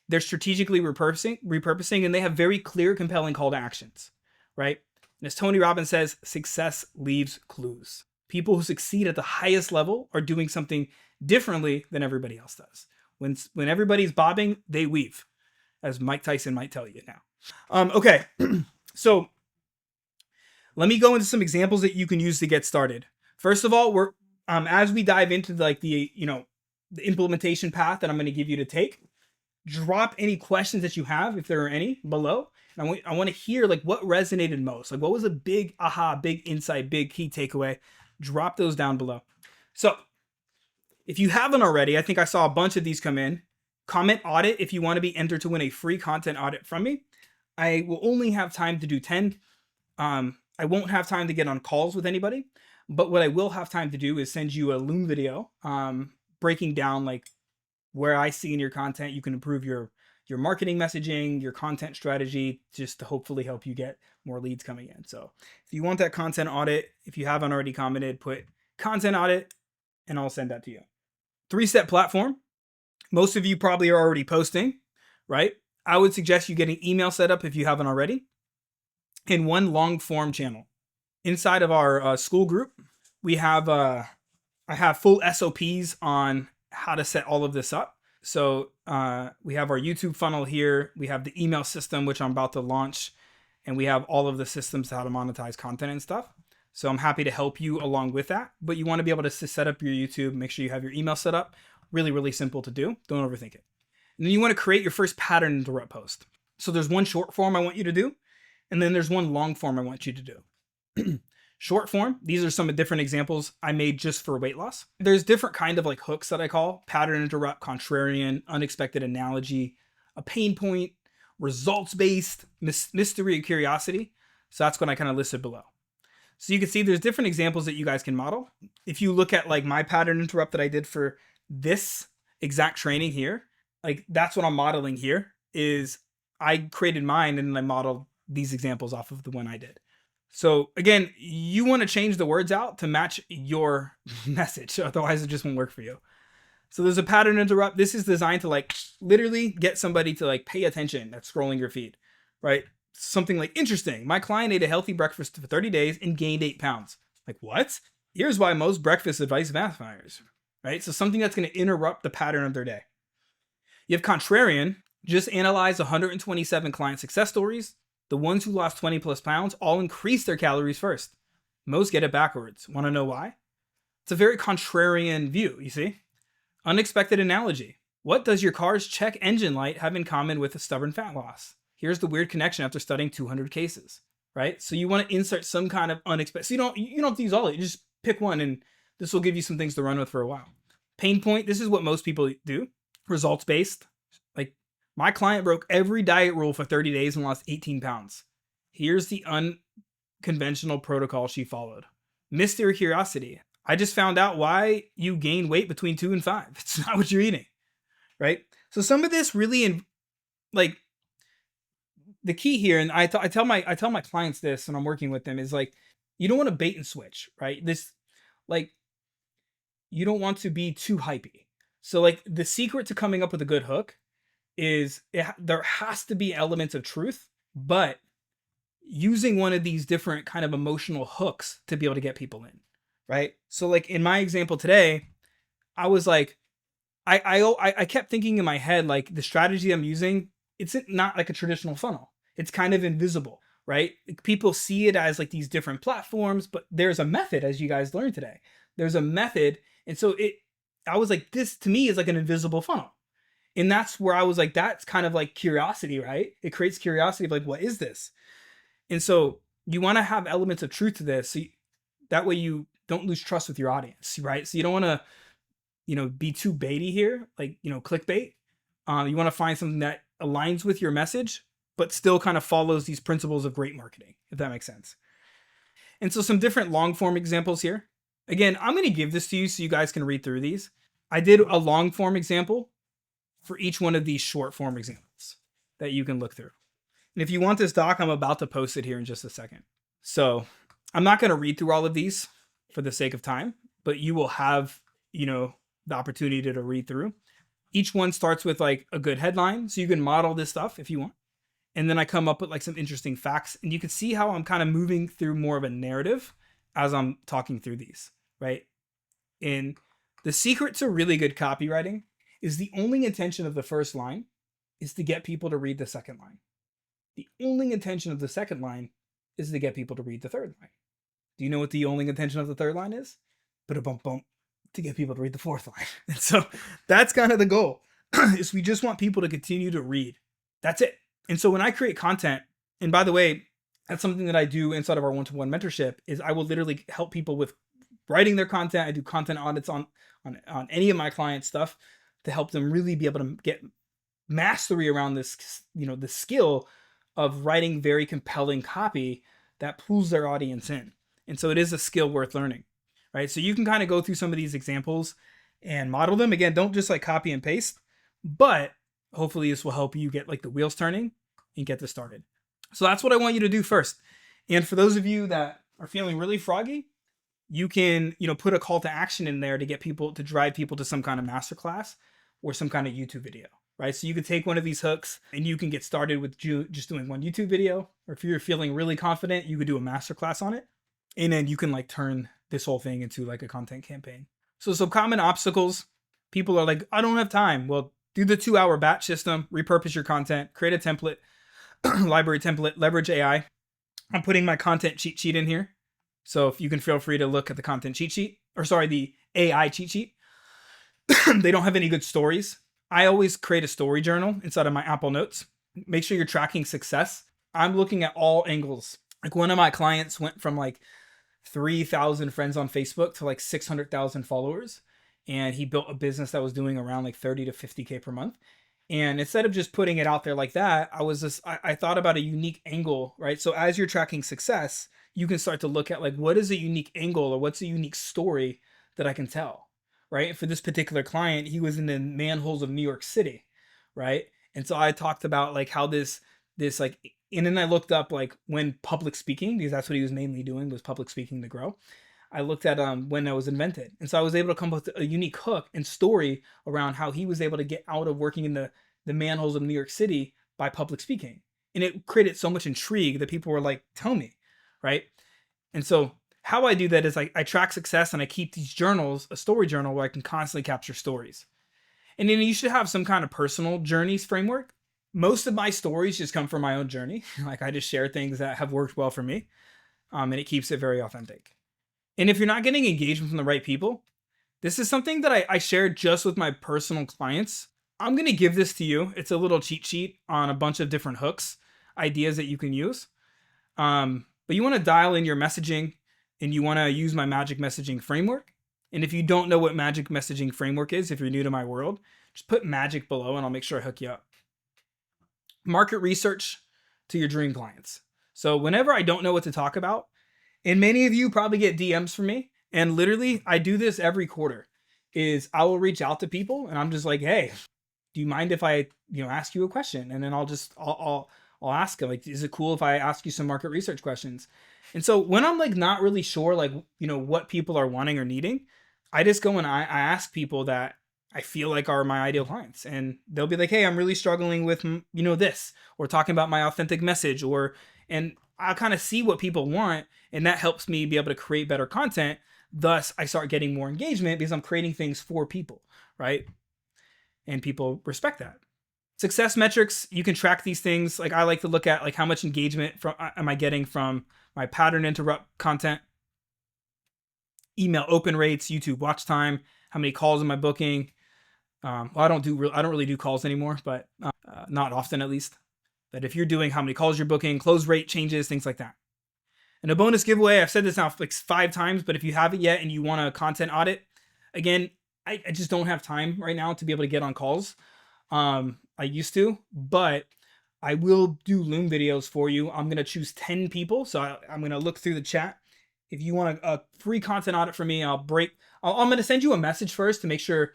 They're strategically repurposing, and they have very clear, compelling call to actions, right? And as Tony Robbins says, success leaves clues. People who succeed at the highest level are doing something differently than everybody else does. When everybody's bobbing, they weave, as Mike Tyson might tell you now. Okay. So let me go into some examples that you can use to get started. First of all, we're as we dive into like the implementation path that I'm going to give you to take, drop any questions that you have, if there are any, below. And I want to hear like what resonated most. Like what was a big aha, big insight, big key takeaway? Drop those down below. So if you haven't already, I think I saw a bunch of these come in. Comment audit if you want to be entered to win a free content audit from me. I will only have time to do 10. I won't have time to get on calls with anybody, but what I will have time to do is send you a Loom video breaking down like where I see in your content you can improve your marketing messaging, your content strategy, just to hopefully help you get more leads coming in. So if you want that content audit, if you haven't already commented, put content audit and I'll send that to you. 3-step platform. Most of you probably are already posting, right? I would suggest you get an email set up if you haven't already, and one long form channel. Inside of our school group, we have I have full SOPs on how to set all of this up. So we have our YouTube funnel here. We have the email system, which I'm about to launch, and we have all of the systems to how to monetize content and stuff. So I'm happy to help you along with that. But you want to be able to set up your YouTube, make sure you have your email set up. Really, really simple to do. Don't overthink it. And then you want to create your first pattern interrupt post. So there's one short form I want you to do, and then there's one long form I want you to do. Short form, these are some different examples I made just for weight loss. There's different kind of like hooks that I call: pattern interrupt, contrarian, unexpected analogy, a pain point, results-based, mystery and curiosity. So that's what I kind of listed below. So you can see there's different examples that you guys can model. If you look at like my pattern interrupt that I did for this exact training here, like that's what I'm modeling here. Is I created mine and I modeled these examples off of the one I did. So again, you want to change the words out to match your message. Otherwise it just won't work for you. So there's a pattern interrupt. This is designed to like literally get somebody to like pay attention that's scrolling your feed, right? Something like, interesting. My client ate a healthy breakfast for 30 days and gained 8 pounds. Like, what? Here's why most breakfast advice backfires, right? So something that's going to interrupt the pattern of their day. You have contrarian. Just analyze 127 client success stories. The ones who lost 20 plus pounds all increased their calories first. Most get it backwards. Want to know why? It's a very contrarian view, you see? Unexpected analogy. What does your car's check engine light have in common with a stubborn fat loss? Here's the weird connection after studying 200 cases, right? So you want to insert some kind of unexpected. So you don't have to use all of it. You just pick one and this will give you some things to run with for a while. Pain point. This is what most people do. Results based. Like, my client broke every diet rule for 30 days and lost 18 pounds. Here's the unconventional protocol she followed. Mystery curiosity. I just found out why you gain weight between 2 and 5. It's not what you're eating, right? So some of this really, like, the key here, and I tell my clients this when I'm working with them, is like, you don't want to bait and switch, right? This, like, you don't want to be too hypey. So like the secret to coming up with a good hook is there has to be elements of truth, but using one of these different kind of emotional hooks to be able to get people in, right? So like in my example today, I was like, I kept thinking in my head, like the strategy I'm using, it's not like a traditional funnel. It's kind of invisible, right? People see it as like these different platforms, but there's a method, as you guys learned today. There's a method. And so I was like, this to me is like an invisible funnel. And that's where I was like, that's kind of like curiosity, right? It creates curiosity of like, what is this? And so you want to have elements of truth to this. So that way you don't lose trust with your audience, right? So you don't want to, be too baity here, like, clickbait. You want to find something that aligns with your message, but still kind of follows these principles of great marketing, if that makes sense. And so some different long form examples here. Again, I'm going to give this to you so you guys can read through these. I did a long form example for each one of these short form examples that you can look through. And if you want this doc, I'm about to post it here in just a second. So I'm not going to read through all of these for the sake of time, but you will have, the opportunity to read through. Each one starts with like a good headline. So you can model this stuff if you want. And then I come up with like some interesting facts, and you can see how I'm kind of moving through more of a narrative as I'm talking through these, right? And the secret to really good copywriting is the only intention of the first line is to get people to read the second line. The only intention of the second line is to get people to read the third line. Do you know what the only intention of the third line is? To get people to read the fourth line. And so that's kind of the goal is we just want people to continue to read. That's it. And so when I create content, and by the way, that's something that I do inside of our one-to-one mentorship, is I will literally help people with writing their content. I do content audits on any of my clients' stuff to help them really be able to get mastery around this, the skill of writing very compelling copy that pulls their audience in. And so it is a skill worth learning, right? So you can kind of go through some of these examples and model them. Again, don't just like copy and paste, but hopefully this will help you get like the wheels turning and get this started. So that's what I want you to do first. And for those of you that are feeling really froggy, you can, put a call to action in there to get people, to drive people to some kind of masterclass or some kind of YouTube video, right? So you can take one of these hooks and you can get started with just doing one YouTube video. Or if you're feeling really confident, you could do a masterclass on it. And then you can like turn this whole thing into like a content campaign. So some common obstacles. People are like, I don't have time. Well, do the 2-hour batch system, repurpose your content, create a template, library template, leverage AI. I'm putting my content cheat sheet in here. So if you can feel free to look at the content cheat sheet, the AI cheat sheet. They don't have any good stories. I always create a story journal inside of my Apple Notes. Make sure you're tracking success. I'm looking at all angles. Like one of my clients went from like 3,000 friends on Facebook to like 600,000 followers. And he built a business that was doing around like 30 to 50K per month. And instead of just putting it out there like that, I thought about a unique angle, right? So as you're tracking success, you can start to look at like, what is a unique angle or what's a unique story that I can tell, right? For this particular client, he was in the manholes of New York City, right? And so I talked about like how this like, and then I looked up like when public speaking, because that's what he was mainly doing, was public speaking to grow. I looked at when it was invented. And so I was able to come up with a unique hook and story around how he was able to get out of working in the manholes of New York City by public speaking. And it created so much intrigue that people were like, tell me, right? And so how I do that is I track success and I keep these journals, a story journal where I can constantly capture stories. And then you should have some kind of personal journeys framework. Most of my stories just come from my own journey. Like I just share things that have worked well for me. And it keeps it very authentic. And if you're not getting engagement from the right people, this is something that I shared just with my personal clients. I'm going to give this to you. It's a little cheat sheet on a bunch of different hooks, ideas that you can use. But you want to dial in your messaging and you want to use my magic messaging framework. And if you don't know what magic messaging framework is, if you're new to my world, just put magic below and I'll make sure I hook you up. Market research to your dream clients. So whenever I don't know what to talk about, and many of you probably get DMs from me, and literally I do this every quarter, is I will reach out to people and I'm just like, hey, do you mind if I, ask you a question? And then I'll ask them, like, is it cool if I ask you some market research questions? And so when I'm like not really sure, like, what people are wanting or needing, I just go and I ask people that I feel like are my ideal clients, and they'll be like, hey, I'm really struggling with, this, or talking about my authentic message, and I'll kind of see what people want, and that helps me be able to create better content. Thus, I start getting more engagement because I'm creating things for people, right? And people respect that. Success metrics, you can track these things. Like I like to look at like how much engagement am I getting from my pattern interrupt content. email open rates, YouTube watch time, how many calls am I booking. Well, I don't really do calls anymore, but not often at least. But if you're doing how many calls you're booking, close rate changes, things like that. And a bonus giveaway, I've said this now like 5 times, but if you haven't yet and you want a content audit, again, I just don't have time right now to be able to get on calls. I used to, but I will do Loom videos for you. I'm going to choose 10 people. So I'm going to look through the chat. If you want a free content audit from me, I'm going to send you a message first to make sure,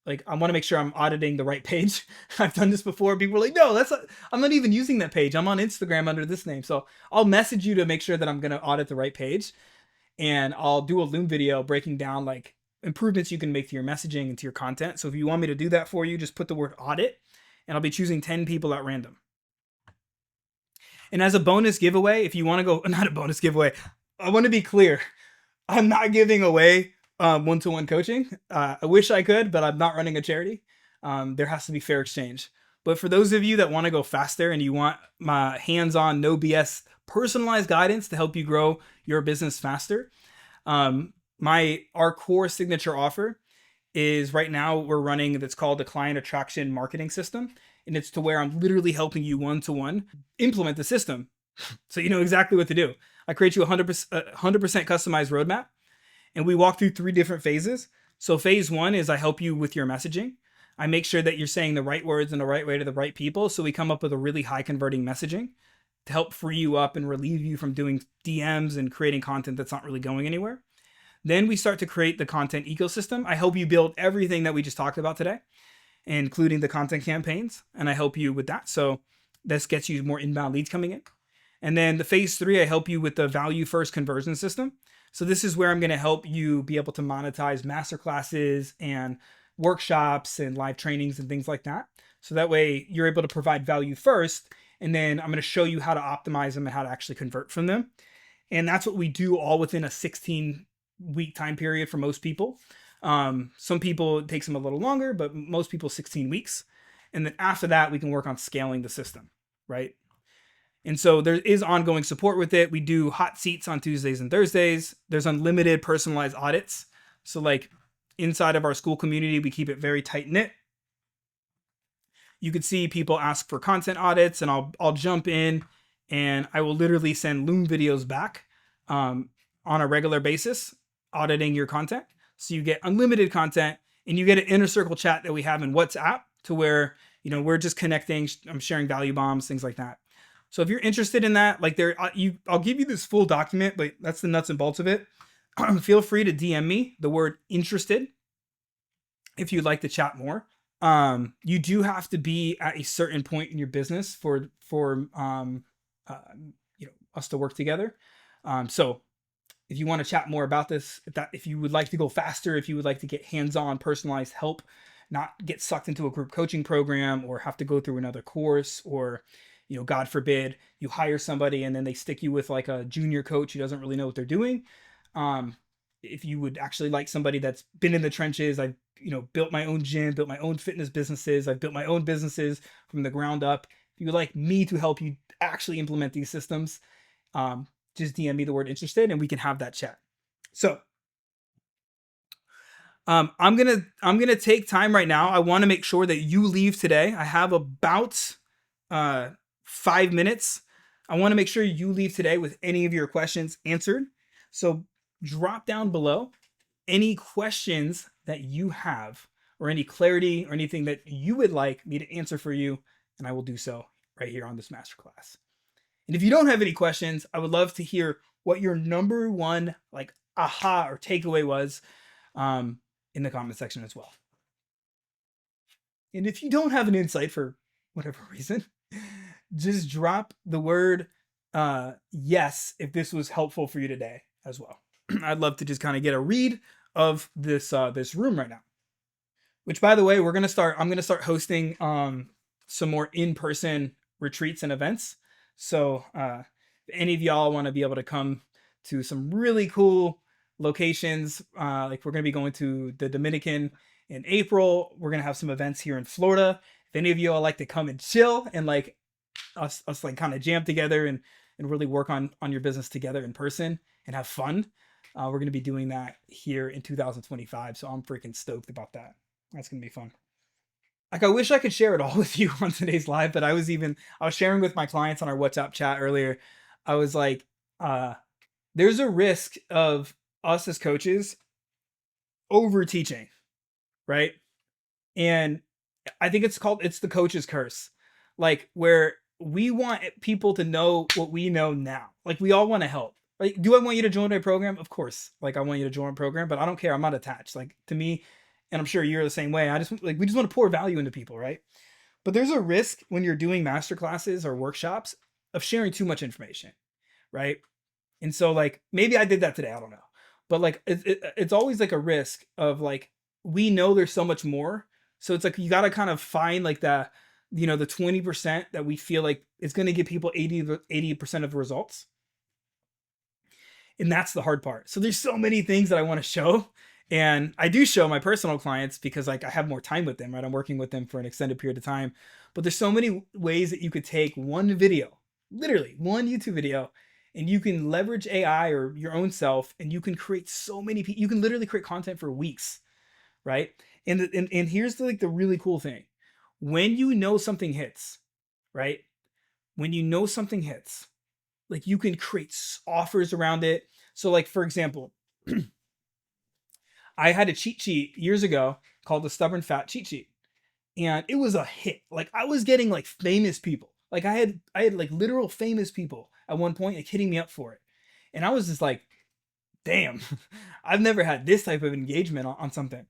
like, I want to make sure I'm auditing the right page. I've done this before. People are like, no, I'm not even using that page. I'm on Instagram under this name. So I'll message you to make sure that I'm going to audit the right page. And I'll do a Loom video breaking down like improvements you can make to your messaging and to your content. So if you want me to do that for you, just put the word audit, and I'll be choosing 10 people at random. And as a bonus giveaway, if you want to go, not a bonus giveaway, I want to be clear. I'm not giving away one-to-one coaching. I wish I could, but I'm not running a charity. There has to be fair exchange. But for those of you that want to go faster and you want my hands-on, no BS, personalized guidance to help you grow your business faster, our core signature offer is right now we're running that's called the Client Attraction Marketing System. And it's to where I'm literally helping you one-to-one implement the system so you know exactly what to do. I create you a 100% customized roadmap, and we walk through 3 different phases. So phase 1 is I help you with your messaging. I make sure that you're saying the right words in the right way to the right people. So we come up with a really high converting messaging to help free you up and relieve you from doing DMs and creating content that's not really going anywhere. Then we start to create the content ecosystem. I help you build everything that we just talked about today, including the content campaigns, and I help you with that. So this gets you more inbound leads coming in. And then the phase 3, I help you with the value first conversion system. So this is where I'm going to help you be able to monetize masterclasses and workshops and live trainings and things like that. So that way you're able to provide value first, and then I'm going to show you how to optimize them and how to actually convert from them. And that's what we do all within a 16-week time period for most people. Some people, it takes them a little longer, but most people 16 weeks. And then after that, we can work on scaling the system, right? And so there is ongoing support with it. We do hot seats on Tuesdays and Thursdays. There's unlimited personalized audits. So like inside of our school community, we keep it very tight knit. You could see people ask for content audits, and I'll jump in and I will literally send Loom videos back on a regular basis, auditing your content. So you get unlimited content, and you get an inner circle chat that we have in WhatsApp to where, you know, we're just connecting. I'm sharing value bombs, things like that. So if you're interested in that, like I'll give you this full document, but that's the nuts and bolts of it. Feel free to DM me the word interested if you'd like to chat more. You do have to be at a certain point in your business for us to work together. So if you want to chat more about this, if you would like to go faster, if you would like to get hands-on personalized help, not get sucked into a group coaching program or have to go through another course, or, you know, God forbid you hire somebody and then they stick you with like a junior coach who doesn't really know what they're doing. If you would actually like somebody that's been in the trenches, I've, you know, built my own gym, built my own fitness businesses. I've built my own businesses from the ground up. If you would like me to help you actually implement these systems, just DM me the word interested and we can have that chat. So I'm gonna take time right now. I want to make sure that you leave today. I have about 5 minutes. I want to make sure you leave today with any of your questions answered. So drop down below any questions that you have, or any clarity or anything that you would like me to answer for you, and I will do so right here on this masterclass. And if you don't have any questions, I would love to hear what your number one like aha or takeaway was in the comment section as well. And if you don't have an insight for whatever reason, just drop the word yes if this was helpful for you today as well. I'd love to just kind of get a read of this this room right now. Which, by the way, I'm gonna start hosting some more in-person retreats and events. So if any of y'all want to be able to come to some really cool locations, like we're going to be going to the Dominican in April. We're going to have some events here in Florida. If any of you all like to come and chill and like us like kind of jam together and really work on your business together in person and have fun, We're going to be doing that here in 2025. So I'm freaking stoked about that. That's going to be fun. Like I wish I could share it all with you on today's live, but I was sharing with my clients on our WhatsApp chat earlier. I was like, uh, there's a risk of us as coaches over teaching, right? And I think it's the coach's curse. Like where we want people to know what we know now. Like we all want to help. Like, do I want you to join my program? Of course. Like I want you to join a program, but I don't care. I'm not attached. Like to me, and I'm sure you're the same way. We just want to pour value into people, right? But there's a risk when you're doing master classes or workshops of sharing too much information, right? And so like maybe I did that today, I don't know. But like it's always like a risk of like we know there's so much more. So it's like you got to kind of find like the 20% that we feel like is going to give people 80% of the results. And that's the hard part. So there's so many things that I want to show. And I do show my personal clients because like I have more time with them, right? I'm working with them for an extended period of time. But there's so many ways that you could take one video, literally one YouTube video, and you can leverage AI or your own self, and you can create so many. You can literally create content for weeks, right? And here's like the really cool thing: when you know something hits, right? When you know something hits, like you can create offers around it. So like for example, I had a cheat sheet years ago called the Stubborn Fat Cheat Sheet, and it was a hit. Like I was getting like famous people. Like I had like literal famous people at one point like hitting me up for it. And I was just like, damn, I've never had this type of engagement on something.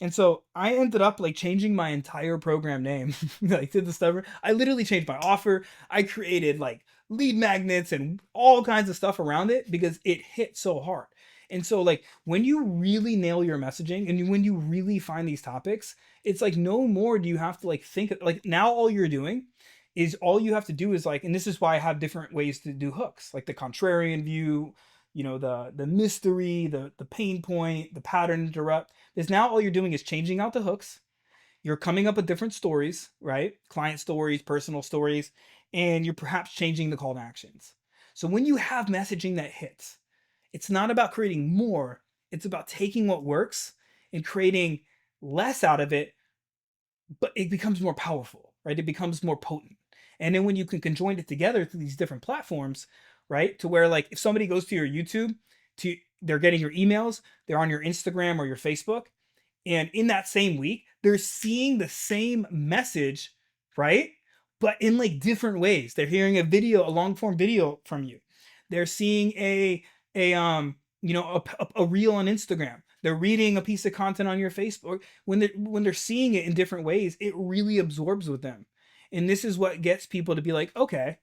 And so I ended up like changing my entire program name, like to the Stubborn. I literally changed my offer. I created like lead magnets and all kinds of stuff around it because it hit so hard. And so like when you really nail your messaging and when you really find these topics, it's like no more do you have to like think like now all you're doing is all you have to do is like, and this is why I have different ways to do hooks, like the contrarian view, the mystery, the pain point, the pattern interrupt. Is now all you're doing is changing out the hooks. You're coming up with different stories, right? Client stories, personal stories, and you're perhaps changing the call to actions. So when you have messaging that hits, it's not about creating more, it's about taking what works and creating less out of it, but it becomes more powerful, right? It becomes more potent. And then when you can conjoin it together through these different platforms, right? To where like if somebody goes to your YouTube, they're getting your emails, they're on your Instagram or your Facebook, and in that same week, they're seeing the same message, right? But in like different ways. They're hearing a long form video from you. They're seeing a reel on Instagram. They're reading a piece of content on your Facebook. When they're seeing it in different ways, it really absorbs with them. And this is what gets people to be like, okay,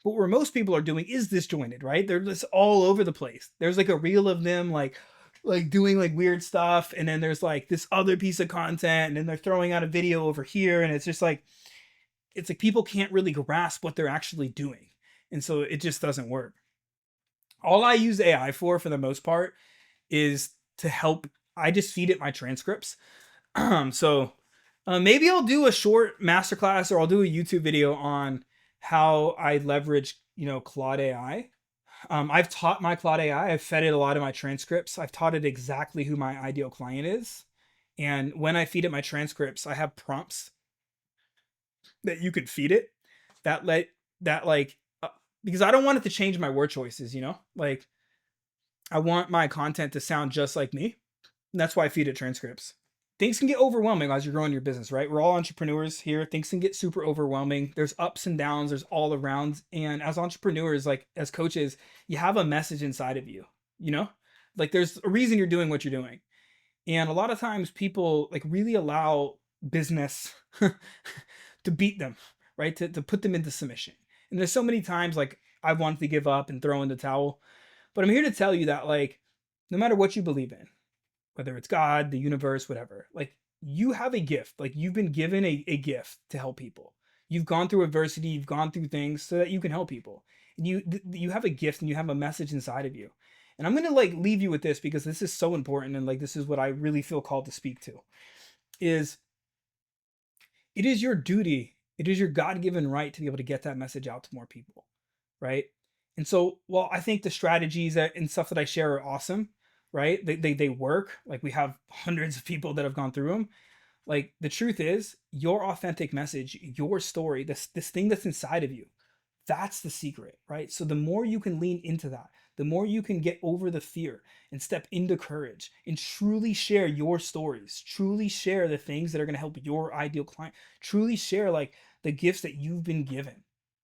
but where most people are doing is disjointed, right? They're just all over the place. There's like a reel of them like doing like weird stuff, and then there's like this other piece of content, and then they're throwing out a video over here, and it's like people can't really grasp what they're actually doing. And so it just doesn't work. All I use AI for the most part is to help. I just feed it my transcripts. So maybe I'll do a short masterclass or I'll do a YouTube video on how I leverage, Claude AI. I've taught my Claude AI. I've fed it a lot of my transcripts. I've taught it exactly who my ideal client is. And when I feed it my transcripts, I have prompts that you could feed it that let that like because I don't want it to change my word choices. Like I want my content to sound just like me. And that's why I feed it transcripts. Things can get overwhelming as you're growing your business, right? We're all entrepreneurs here. Things can get super overwhelming. There's ups and downs, there's all around. And as entrepreneurs, like as coaches, you have a message inside of you, Like there's a reason you're doing what you're doing. And a lot of times people like really allow business to beat them, right? To put them into submission. And there's so many times like I wanted to give up and throw in the towel. But I'm here to tell you that like no matter what you believe in, whether it's God, the universe, whatever, like you have a gift. Like you've been given a gift to help people. You've gone through adversity, you've gone through things so that you can help people. And you have a gift and you have a message inside of you. And I'm going to like leave you with this because this is so important and like this is what I really feel called to speak to. Is it is your duty, it is your God-given right to be able to get that message out to more people, right? And so, while I think the strategies and stuff that I share are awesome, right? They work. Like we have hundreds of people that have gone through them. Like the truth is, your authentic message, your story, this thing that's inside of you, that's the secret, right? So the more you can lean into that, the more you can get over the fear and step into courage and truly share your stories, truly share the things that are going to help your ideal client, truly share like the gifts that you've been given,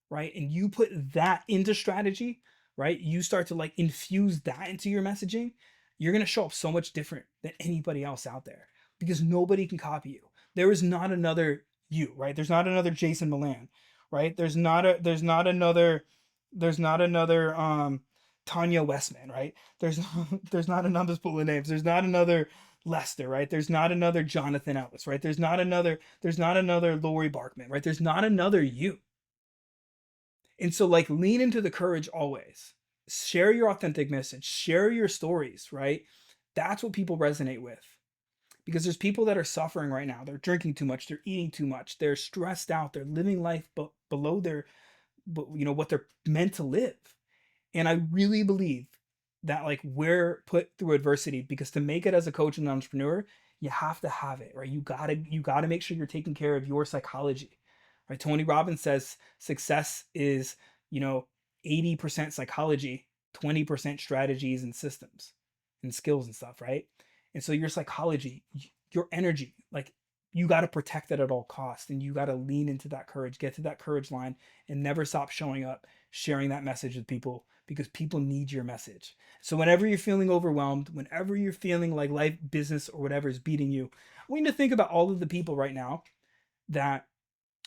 right? And you put that into strategy, right? You start to like infuse that into your messaging. You're going to show up so much different than anybody else out there because nobody can copy you. There is not another you, right? There's not another Jason Milan, right? There's not another Tanya Westman, right? There's there's not another pool of names. There's not another Lester, right? There's not another Jonathan Ellis, right? There's not another Lori Barkman, right? There's not another you. And so like lean into the courage always. Share your authentic message, share your stories, right? That's what people resonate with. Because there's people that are suffering right now. They're drinking too much, they're eating too much, they're stressed out, they're living life below their what they're meant to live. And I really believe that like we're put through adversity because to make it as a coach and an entrepreneur, you have to have it, right? You gotta make sure you're taking care of your psychology. Right? Tony Robbins says success is, you know, 80% psychology, 20% strategies and systems and skills and stuff, right? And so your psychology, your energy, like you got to protect it at all costs and you got to lean into that courage, get to that courage line and never stop showing up, sharing that message with people because people need your message. So whenever you're feeling overwhelmed, whenever you're feeling like life, business, or whatever is beating you, I want you to think about all of the people right now that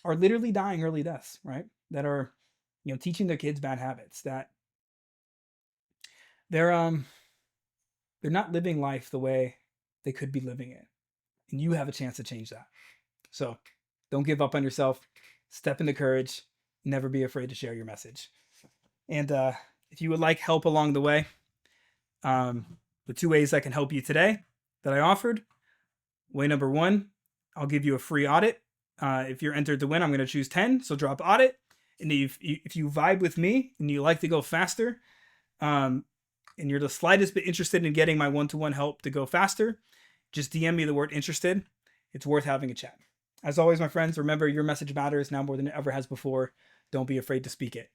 are literally dying early deaths, right? That are, teaching their kids bad habits, that they're they're not living life the way they could be living it. And you have a chance to change that. So don't give up on yourself. Step into courage. Never be afraid to share your message. And if you would like help along the way, the 2 ways I can help you today that I offered. Way number 1, I'll give you a free audit. If you're entered to win, I'm going to choose 10. So drop audit. And if you vibe with me and you like to go faster, and you're the slightest bit interested in getting my one-to-one help to go faster, just DM me the word interested. It's worth having a chat. As always, my friends, remember your message matters now more than it ever has before. Don't be afraid to speak it.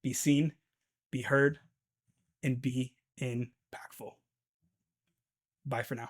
Be seen, be heard, and be impactful. Bye for now.